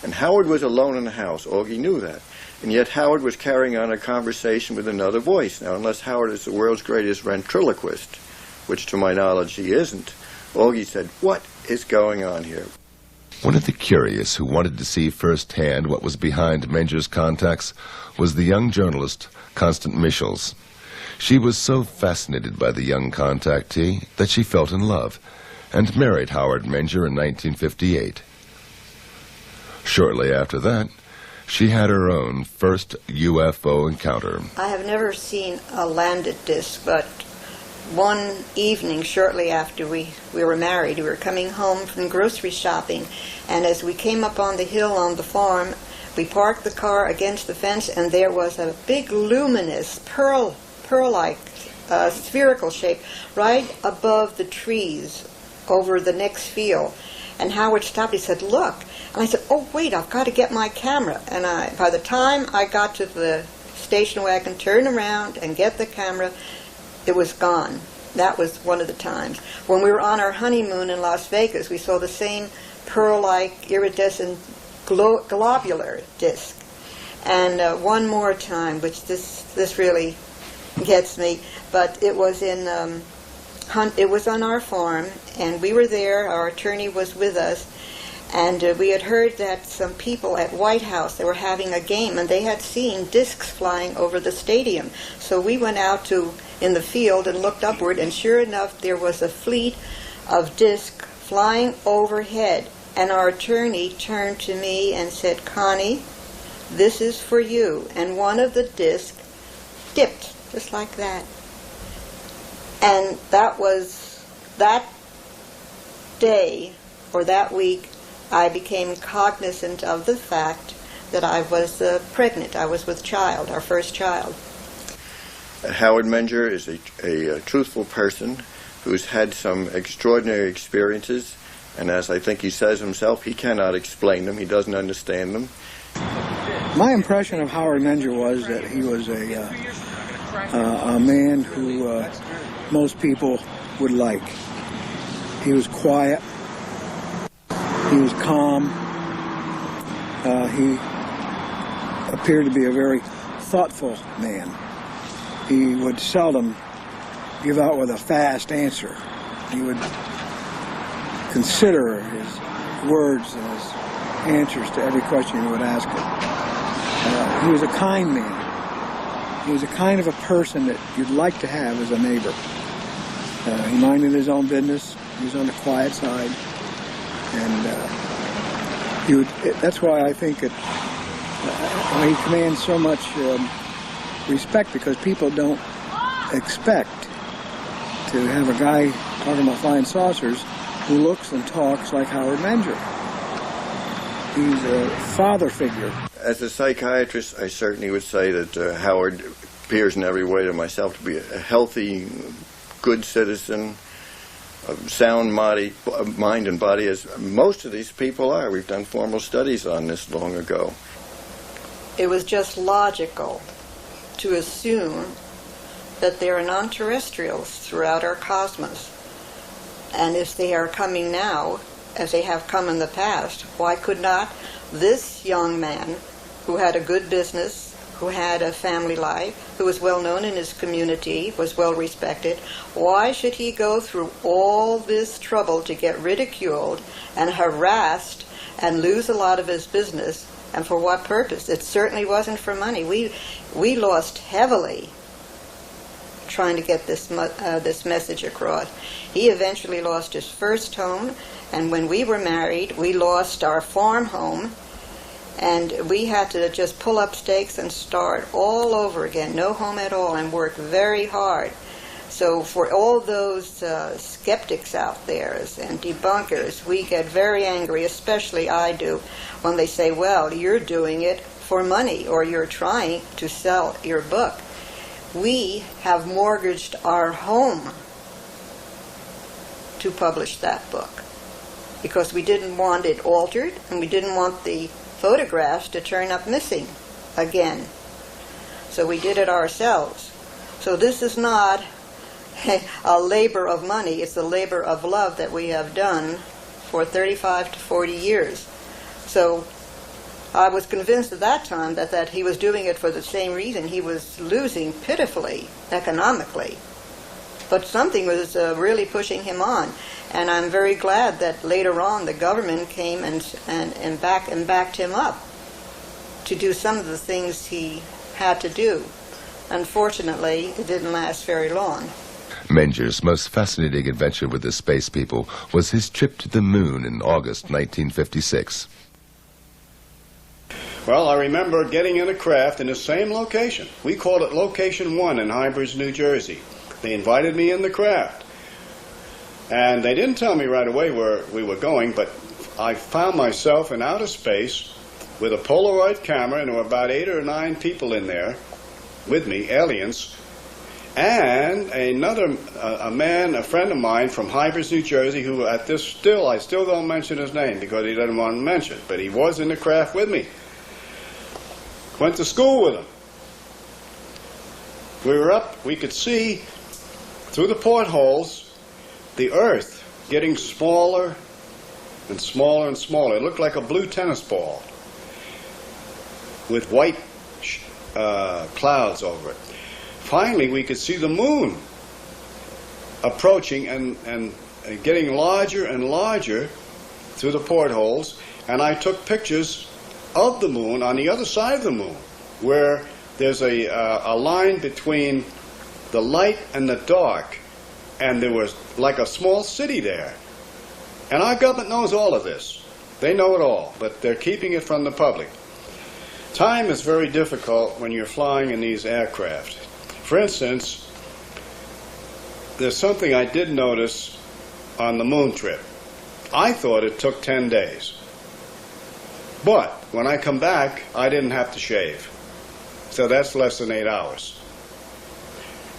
And Howard was alone in the house. Augie knew that. And yet Howard was carrying on a conversation with another voice. Now, unless Howard is the world's greatest ventriloquist, which to my knowledge he isn't, Augie said, what is going on here? One of the curious who wanted to see firsthand what was behind Menger's contacts was the young journalist, Constance Michels. She was so fascinated by the young contactee that she felt in love and married Howard Menger in 1958. Shortly after that, she had her own first UFO encounter. I have never seen a landed disc, but one evening shortly after we were married, we were coming home from grocery shopping, and as we came up on the hill on the farm, we parked the car against the fence, and there was a big luminous pearl-like spherical shape right above the trees over the next field. And Howard stopped. He said, look. And I said, oh, wait, I've got to get my camera. And by the time I got to the station wagon, turn around and get the camera, it was gone. That was one of the times. When we were on our honeymoon in Las Vegas, we saw the same pearl-like iridescent globular disc. And one more time, which this really gets me, but it was it was on our farm, and we were there. Our attorney was with us, And we had heard that some people at White House, they were having a game, and they had seen discs flying over the stadium. So we went out in the field and looked upward, and sure enough, there was a fleet of discs flying overhead. And our attorney turned to me and said, "Connie, this is for you." And one of the discs dipped, just like that. And that was that day, or that week, I became cognizant of the fact that I was pregnant. I was with child, our first child. Howard Menger is a truthful person who's had some extraordinary experiences, and as I think he says himself, he cannot explain them, he doesn't understand them. My impression of Howard Menger was that he was a man who most people would like. He was quiet. He was calm. He appeared to be a very thoughtful man. He would seldom give out with a fast answer. He would consider his words and his answers to every question he would ask him. He was a kind man. He was a kind of a person that you'd like to have as a neighbor. He minded his own business. He was on the quiet side. And that's why I think he commands so much respect, because people don't expect to have a guy talking about flying saucers who looks and talks like Howard Menger. He's a father figure. As a psychiatrist, I certainly would say that Howard appears in every way to myself to be a healthy, good citizen, of sound mind and body, as most of these people are. We've done formal studies on this long ago. It was just logical to assume that there are non-terrestrials throughout our cosmos. And if they are coming now, as they have come in the past, why could not this young man, who had a good business, who had a family life, who was well known in his community, was well respected, why should he go through all this trouble to get ridiculed and harassed and lose a lot of his business? And for what purpose? It certainly wasn't for money. We lost heavily trying to get this message across. He eventually lost his first home, and when we were married, we lost our farm home. And we had to just pull up stakes and start all over again, no home at all, and work very hard. So for all those skeptics out there and debunkers, we get very angry, especially I do, when they say, well, you're doing it for money, or you're trying to sell your book. We have mortgaged our home to publish that book, because we didn't want it altered, and we didn't want the photographs to turn up missing again. So we did it ourselves. So this is not a labor of money, it's a labor of love that we have done for 35 to 40 years. So I was convinced at that time that he was doing it for the same reason. He was losing pitifully economically. But something was really pushing him on. And I'm very glad that later on the government came and backed him up to do some of the things he had to do. Unfortunately, it didn't last very long. Menger's most fascinating adventure with the space people was his trip to the moon in August 1956. Well, I remember getting in a craft in the same location. We called it Location 1 in Hybridge, New Jersey. They invited me in the craft. And they didn't tell me right away where we were going, but I found myself in outer space with a Polaroid camera, and there were about 8 or 9 people in there with me, aliens, and a man, a friend of mine from Hybridge, New Jersey, who I still don't mention his name because he doesn't want to mention it, but he was in the craft with me. Went to school with him. We were up, we could see through the portholes the Earth getting smaller and smaller and smaller. It looked like a blue tennis ball with white clouds over it. Finally, we could see the moon approaching and getting larger and larger through the portholes, and I took pictures of the moon on the other side of the moon, where there's a line between the light and the dark, and there was like a small city there. And our government knows all of this. They know it all, but they're keeping it from the public. Time is very difficult when you're flying in these aircraft. For instance, there's something I did notice on the moon trip. I thought it took 10 days. But when I come back, I didn't have to shave. So that's less than 8 hours.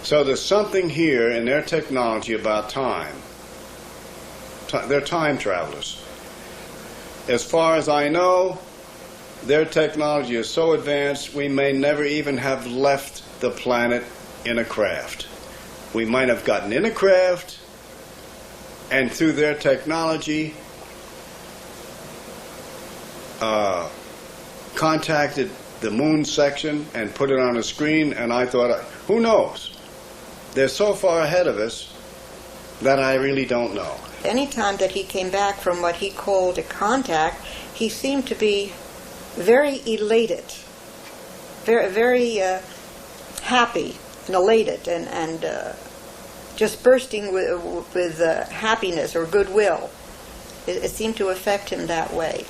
So there's something here in their technology about time. They're time travelers. As far as I know, their technology is so advanced we may never even have left the planet in a craft. We might have gotten in a craft, and through their technology contacted the moon section and put it on a screen, and I thought, who knows? They're so far ahead of us that I really don't know. Any time that he came back from what he called a contact, he seemed to be very elated, very happy and elated, and just bursting with happiness or goodwill. It seemed to affect him that way.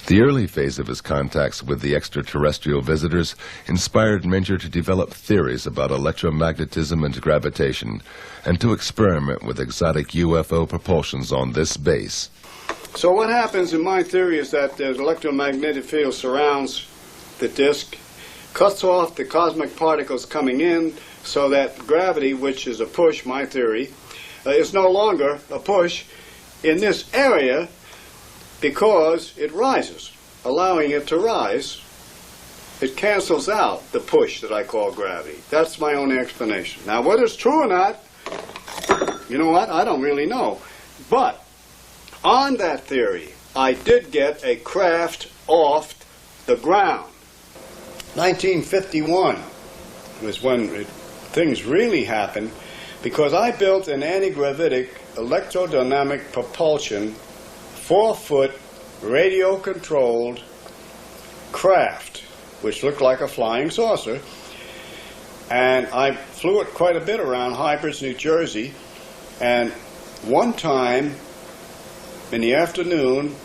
The early phase of his contacts with the extraterrestrial visitors inspired Menger to develop theories about electromagnetism and gravitation, and to experiment with exotic UFO propulsions on this base. So what happens in my theory is that the electromagnetic field surrounds the disk, cuts off the cosmic particles coming in, so that gravity, which is a push, my theory, is no longer a push in this area, because it rises. Allowing it to rise, it cancels out the push that I call gravity. That's my own explanation. Now, whether it's true or not, you know what? I don't really know. But on that theory, I did get a craft off the ground. 1951 was when things really happened, because I built an anti-gravitic electrodynamic propulsion 4-foot radio-controlled craft, which looked like a flying saucer. And I flew it quite a bit around Hybrids, New Jersey. And one time in the afternoon,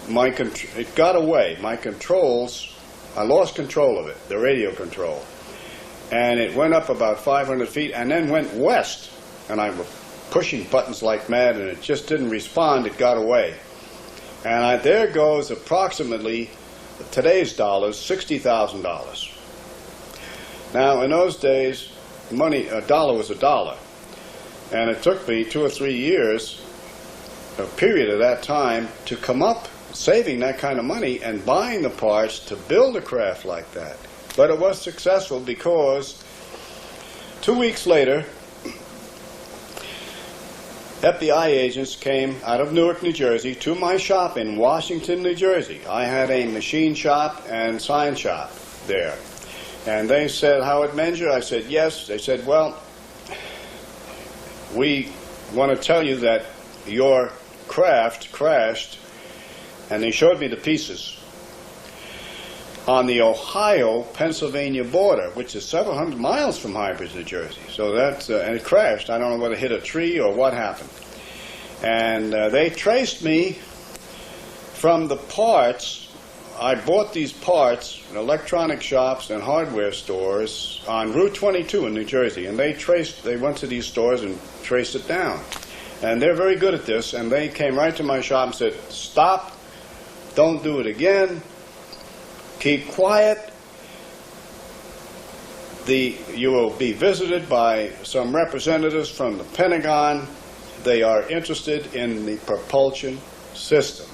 it got away. My controls, I lost control of it, the radio control. And it went up about 500 feet and then went west. And I was pushing buttons like mad, and it just didn't respond. It got away. And there goes approximately, today's dollars, $60,000. Now, in those days, money, a dollar was a dollar. And it took me 2 or 3 years, a period of that time, to come up saving that kind of money and buying the parts to build a craft like that. But it was successful because 2 weeks later, FBI agents came out of Newark, New Jersey, to my shop in Washington, New Jersey. I had a machine shop and sign shop there. And they said, Howard Menger? I said, yes. They said, well, we want to tell you that your craft crashed, and they showed me the pieces, on the Ohio-Pennsylvania border, which is several hundred miles from Hybrids, New Jersey. So that's, and it crashed. I don't know whether it hit a tree or what happened. And they traced me from the parts. I bought these parts in electronic shops and hardware stores on Route 22 in New Jersey. And they went to these stores and traced it down. And they're very good at this. And they came right to my shop and said, stop, don't do it again. Keep quiet. You will be visited by some representatives from the Pentagon. They are interested in the propulsion system.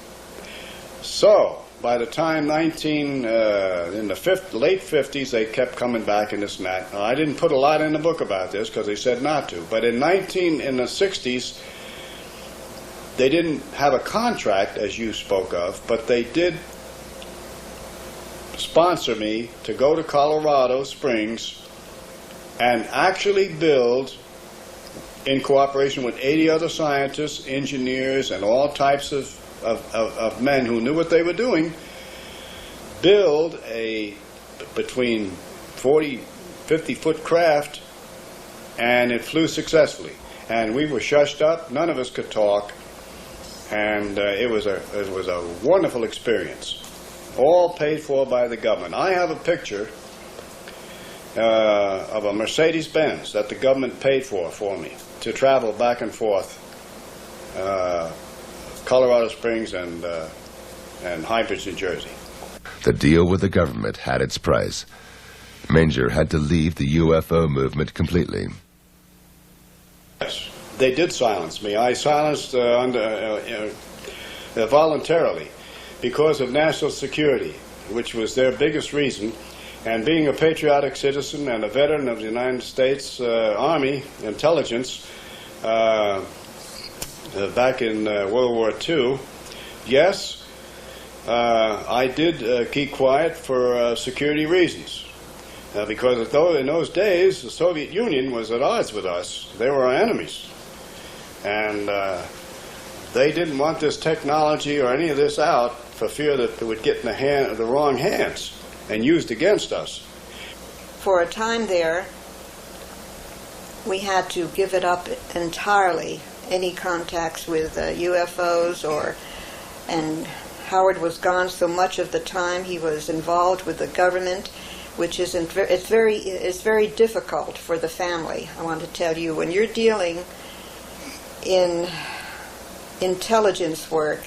So, by the time in the late 50s, they kept coming back in this and that. Now, I didn't put a lot in the book about this because they said not to. But in the 60s, they didn't have a contract, as you spoke of, but they did sponsor me to go to Colorado Springs and actually build in cooperation with 80 other scientists, engineers, and all types of men who knew what they were doing, build a between 40, 50-foot craft, and it flew successfully. And we were shushed up, none of us could talk, and it was a wonderful experience, all paid for by the government. I have a picture of a Mercedes-Benz that the government paid for me to travel back and forth, Colorado Springs and High Bridge, New Jersey. The deal with the government had its price. Manger had to leave the UFO movement completely. Yes, they did silence me. I silenced voluntarily because of national security, which was their biggest reason. And being a patriotic citizen and a veteran of the United States Army intelligence back in World War II, yes, I did keep quiet for security reasons. Because in those days, the Soviet Union was at odds with us. They were our enemies. And they didn't want this technology or any of this out for fear that it would get in the wrong hands and used against us. For a time there, we had to give it up entirely, any contacts with UFOs and Howard was gone so much of the time. He was involved with the government, which it's very difficult for the family. I want to tell you, when you're dealing in intelligence work,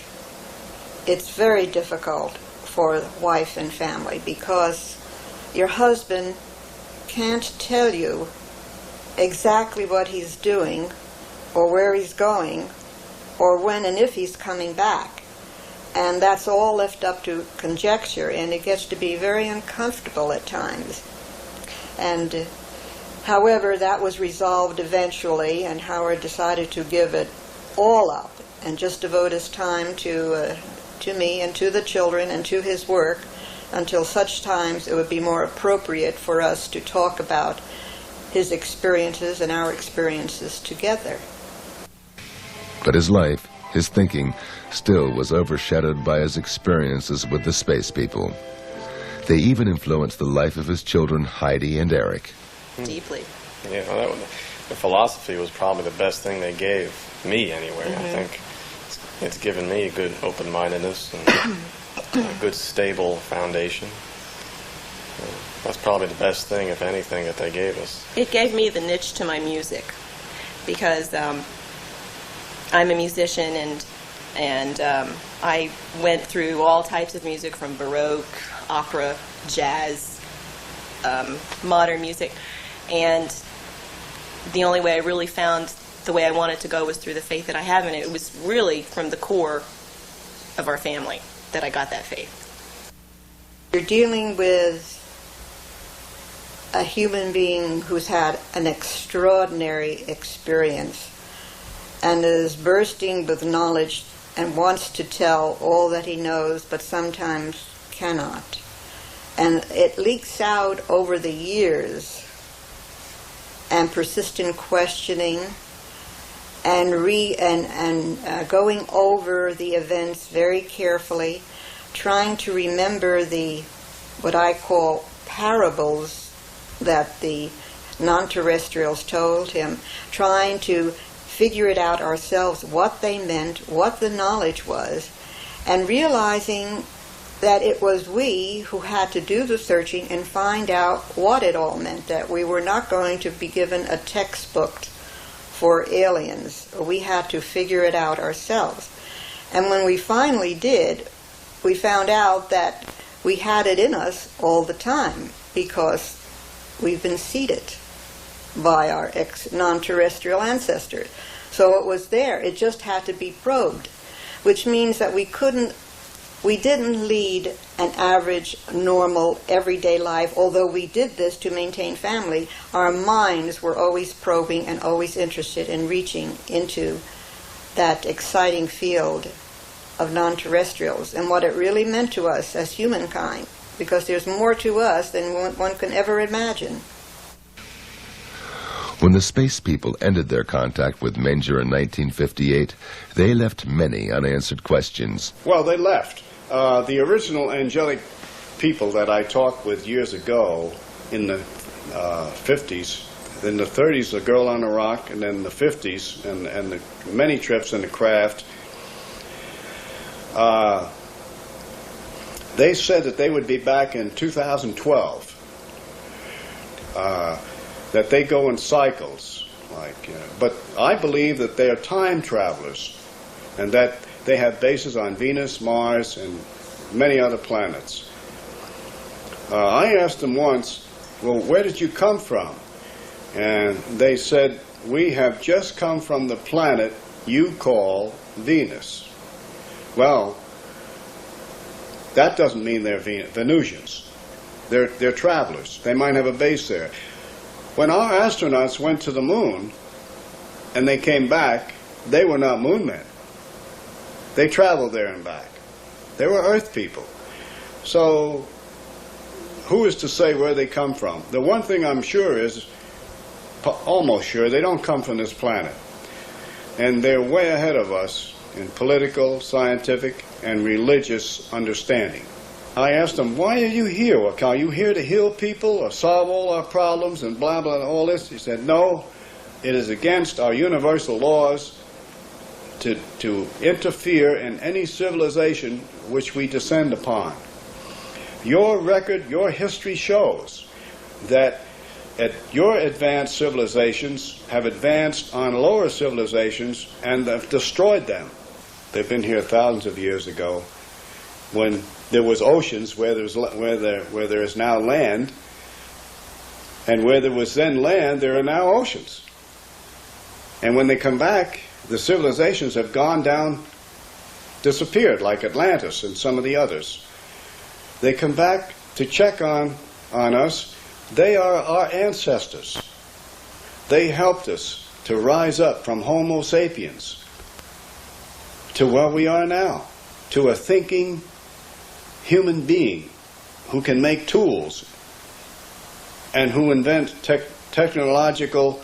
it's very difficult for wife and family because your husband can't tell you exactly what he's doing or where he's going or when and if he's coming back. And that's all left up to conjecture, and it gets to be very uncomfortable at times. And however, that was resolved eventually, and Howard decided to give it all up and just devote his time to me and to the children and to his work until such times it would be more appropriate for us to talk about his experiences and our experiences together. But his life, his thinking, still was overshadowed by his experiences with the space people. They even influenced the life of his children, Heidi and Eric. Deeply. Yeah, the philosophy was probably the best thing they gave me anyway. I think it's given me a good open-mindedness and a good stable foundation. That's probably the best thing, if anything, that they gave us. It gave me the niche to my music because I'm a musician and I went through all types of music from Baroque, opera, jazz, modern music, and the only way I really found the way I wanted to go was through the faith that I have in it. It was really from the core of our family that I got that faith. You're dealing with a human being who's had an extraordinary experience and is bursting with knowledge and wants to tell all that he knows, but sometimes cannot. And it leaks out over the years, and persistent questioning, and going over the events very carefully, trying to remember what I call parables that the non-terrestrials told him, trying to figure it out ourselves, what they meant, what the knowledge was, and realizing that it was we who had to do the searching and find out what it all meant, that we were not going to be given a textbook for aliens. We had to figure it out ourselves. And when we finally did, we found out that we had it in us all the time because we've been seeded by our non-terrestrial ancestors. So it was there. It just had to be probed, which means that we didn't lead an average, normal, everyday life. Although we did this to maintain family, our minds were always probing and always interested in reaching into that exciting field of non-terrestrials and what it really meant to us as humankind, because there's more to us than one can ever imagine. When the space people ended their contact with Menger in 1958, they left many unanswered questions. Well, they left. The original angelic people that I talked with years ago in the 50s, in the 30s, a girl on a rock, and then the 50s, and the many trips in the craft, they said that they would be back in 2012. That they go in cycles, but I believe that they are time travelers, and that they have bases on Venus, Mars, and many other planets. I asked them once, well, where did you come from? And they said, we have just come from the planet you call Venus. Well, that doesn't mean they're Venusians. They're travelers. They might have a base there. When our astronauts went to the moon and they came back, they were not moon men. They traveled there and back. They were Earth people. So who is to say where they come from? The one thing I'm sure is, almost sure, they don't come from this planet. And they're way ahead of us in political, scientific, and religious understanding. I asked him, why are you here? Well, are you here to heal people or solve all our problems and blah, blah, all this? He said, no, it is against our universal laws to interfere in any civilization which we descend upon. Your record, your history shows that your advanced civilizations have advanced on lower civilizations and have destroyed them. They've been here thousands of years ago when there was oceans where there is now land, and where there was then land, there are now oceans. And when they come back, the civilizations have gone down, disappeared, like Atlantis and some of the others. They come back to check on us. They are our ancestors. They helped us to rise up from Homo sapiens to where we are now, to a thinking human being who can make tools and who invent technological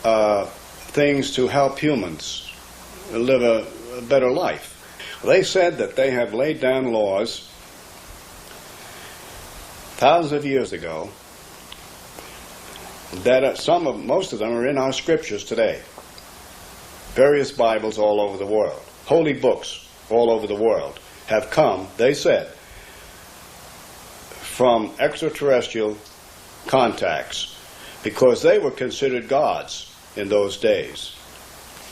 things to help humans live a better life. They said that they have laid down laws thousands of years ago that most of them are in our scriptures today. Various Bibles all over the world, holy books all over the world have come, they said, from extraterrestrial contacts, because they were considered gods in those days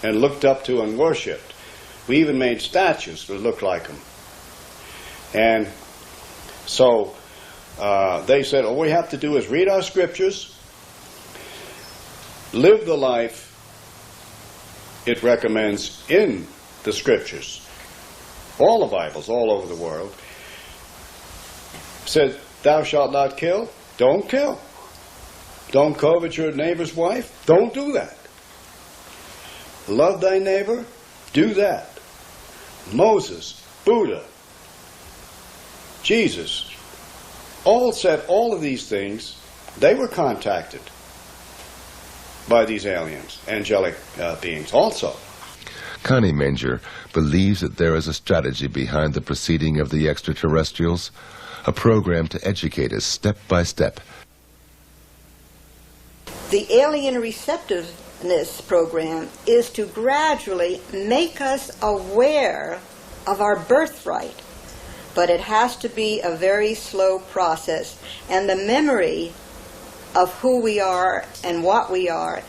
and looked up to and worshipped. We even made statues that looked like them. And so they said, all we have to do is read our scriptures, live the life it recommends in the scriptures. All the Bibles all over the world said, thou shalt not kill, don't kill. Don't covet your neighbor's wife, don't do that. Love thy neighbor, do that. Moses, Buddha, Jesus, all said all of these things. They were contacted by these aliens, angelic beings also. Connie Menger believes that there is a strategy behind the proceeding of the extraterrestrials, a program to educate us step by step. The alien receptiveness program is to gradually make us aware of our birthright, but it has to be a very slow process, and the memory of who we are and what we are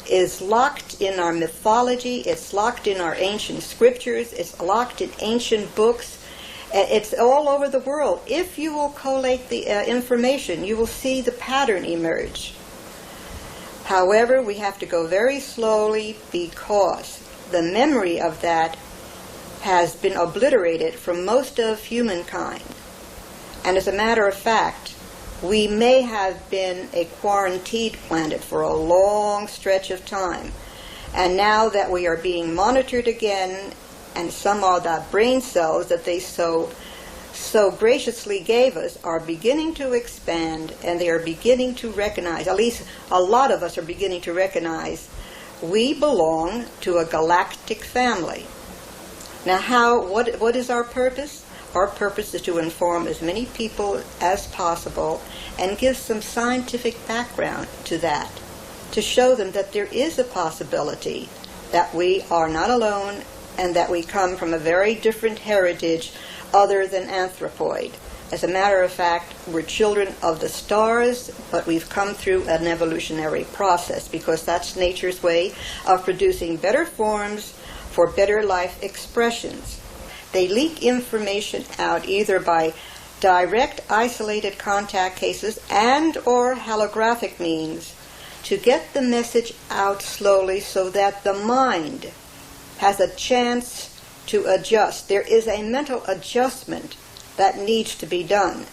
is locked in our mythology, it's locked in our ancient scriptures, it's locked in ancient books, it's all over the world. If you will collate the information, you will see the pattern emerge. However, we have to go very slowly because the memory of that has been obliterated from most of humankind. And as a matter of fact, we may have been a quarantined planet for a long stretch of time. And now that we are being monitored again, and some of the brain cells that they so so graciously gave us are beginning to expand, and they are beginning to recognize, at least a lot of us are beginning to recognize, we belong to a galactic family. Now, what is our purpose? Our purpose is to inform as many people as possible and give some scientific background to that, to show them that there is a possibility that we are not alone and that we come from a very different heritage other than anthropoid. As a matter of fact, we're children of the stars, but we've come through an evolutionary process because that's nature's way of producing better forms for better life expressions. They leak information out either by direct isolated contact cases and or holographic means to get the message out slowly so that the mind has a chance to adjust. There is a mental adjustment that needs to be done.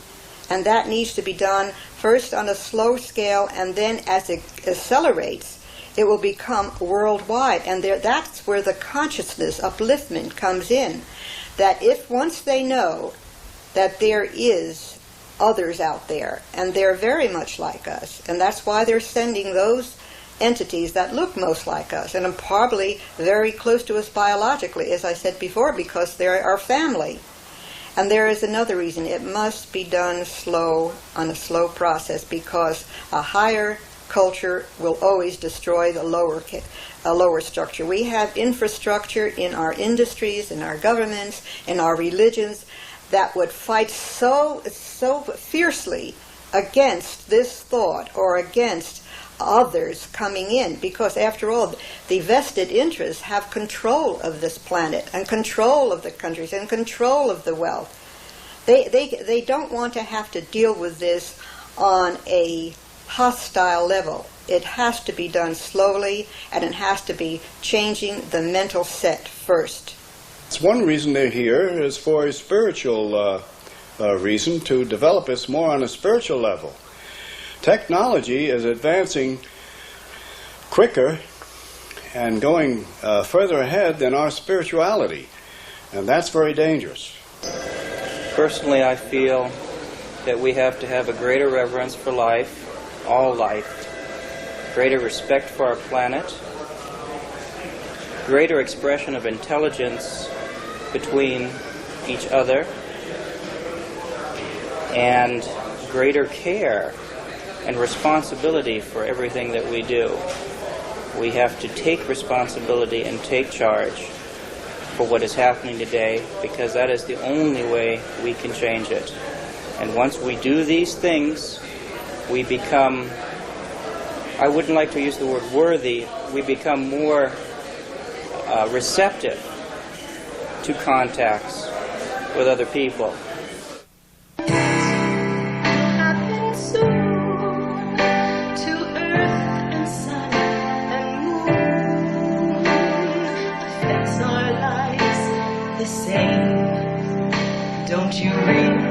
And that needs to be done first on a slow scale, and then as it accelerates, it will become worldwide. And that's where the consciousness upliftment comes in. That if once they know that there is others out there, and they're very much like us, and that's why they're sending those entities that look most like us, and are probably very close to us biologically, as I said before, because they're our family. And there is another reason. It must be done slow, on a slow process, because a higher culture will always destroy the lower structure. We have infrastructure in our industries, in our governments, in our religions that would fight so fiercely against this thought or against others coming in, because after all, the vested interests have control of this planet and control of the countries and control of the wealth. They don't want to have to deal with this on a hostile level. It has to be done slowly, and it has to be changing the mental set first. It's one reason they're here is for a spiritual reason, to develop us more on a spiritual level. Technology is advancing quicker and going further ahead than our spirituality, and that's very dangerous. Personally, I feel that we have to have a greater reverence for life, all life, greater respect for our planet, greater expression of intelligence between each other, and greater care and responsibility for everything that we do. We have to take responsibility and take charge for what is happening today, because that is the only way we can change it. And once we do these things, we become, I wouldn't like to use the word worthy, we become more receptive to contacts with other people. Don't you realize?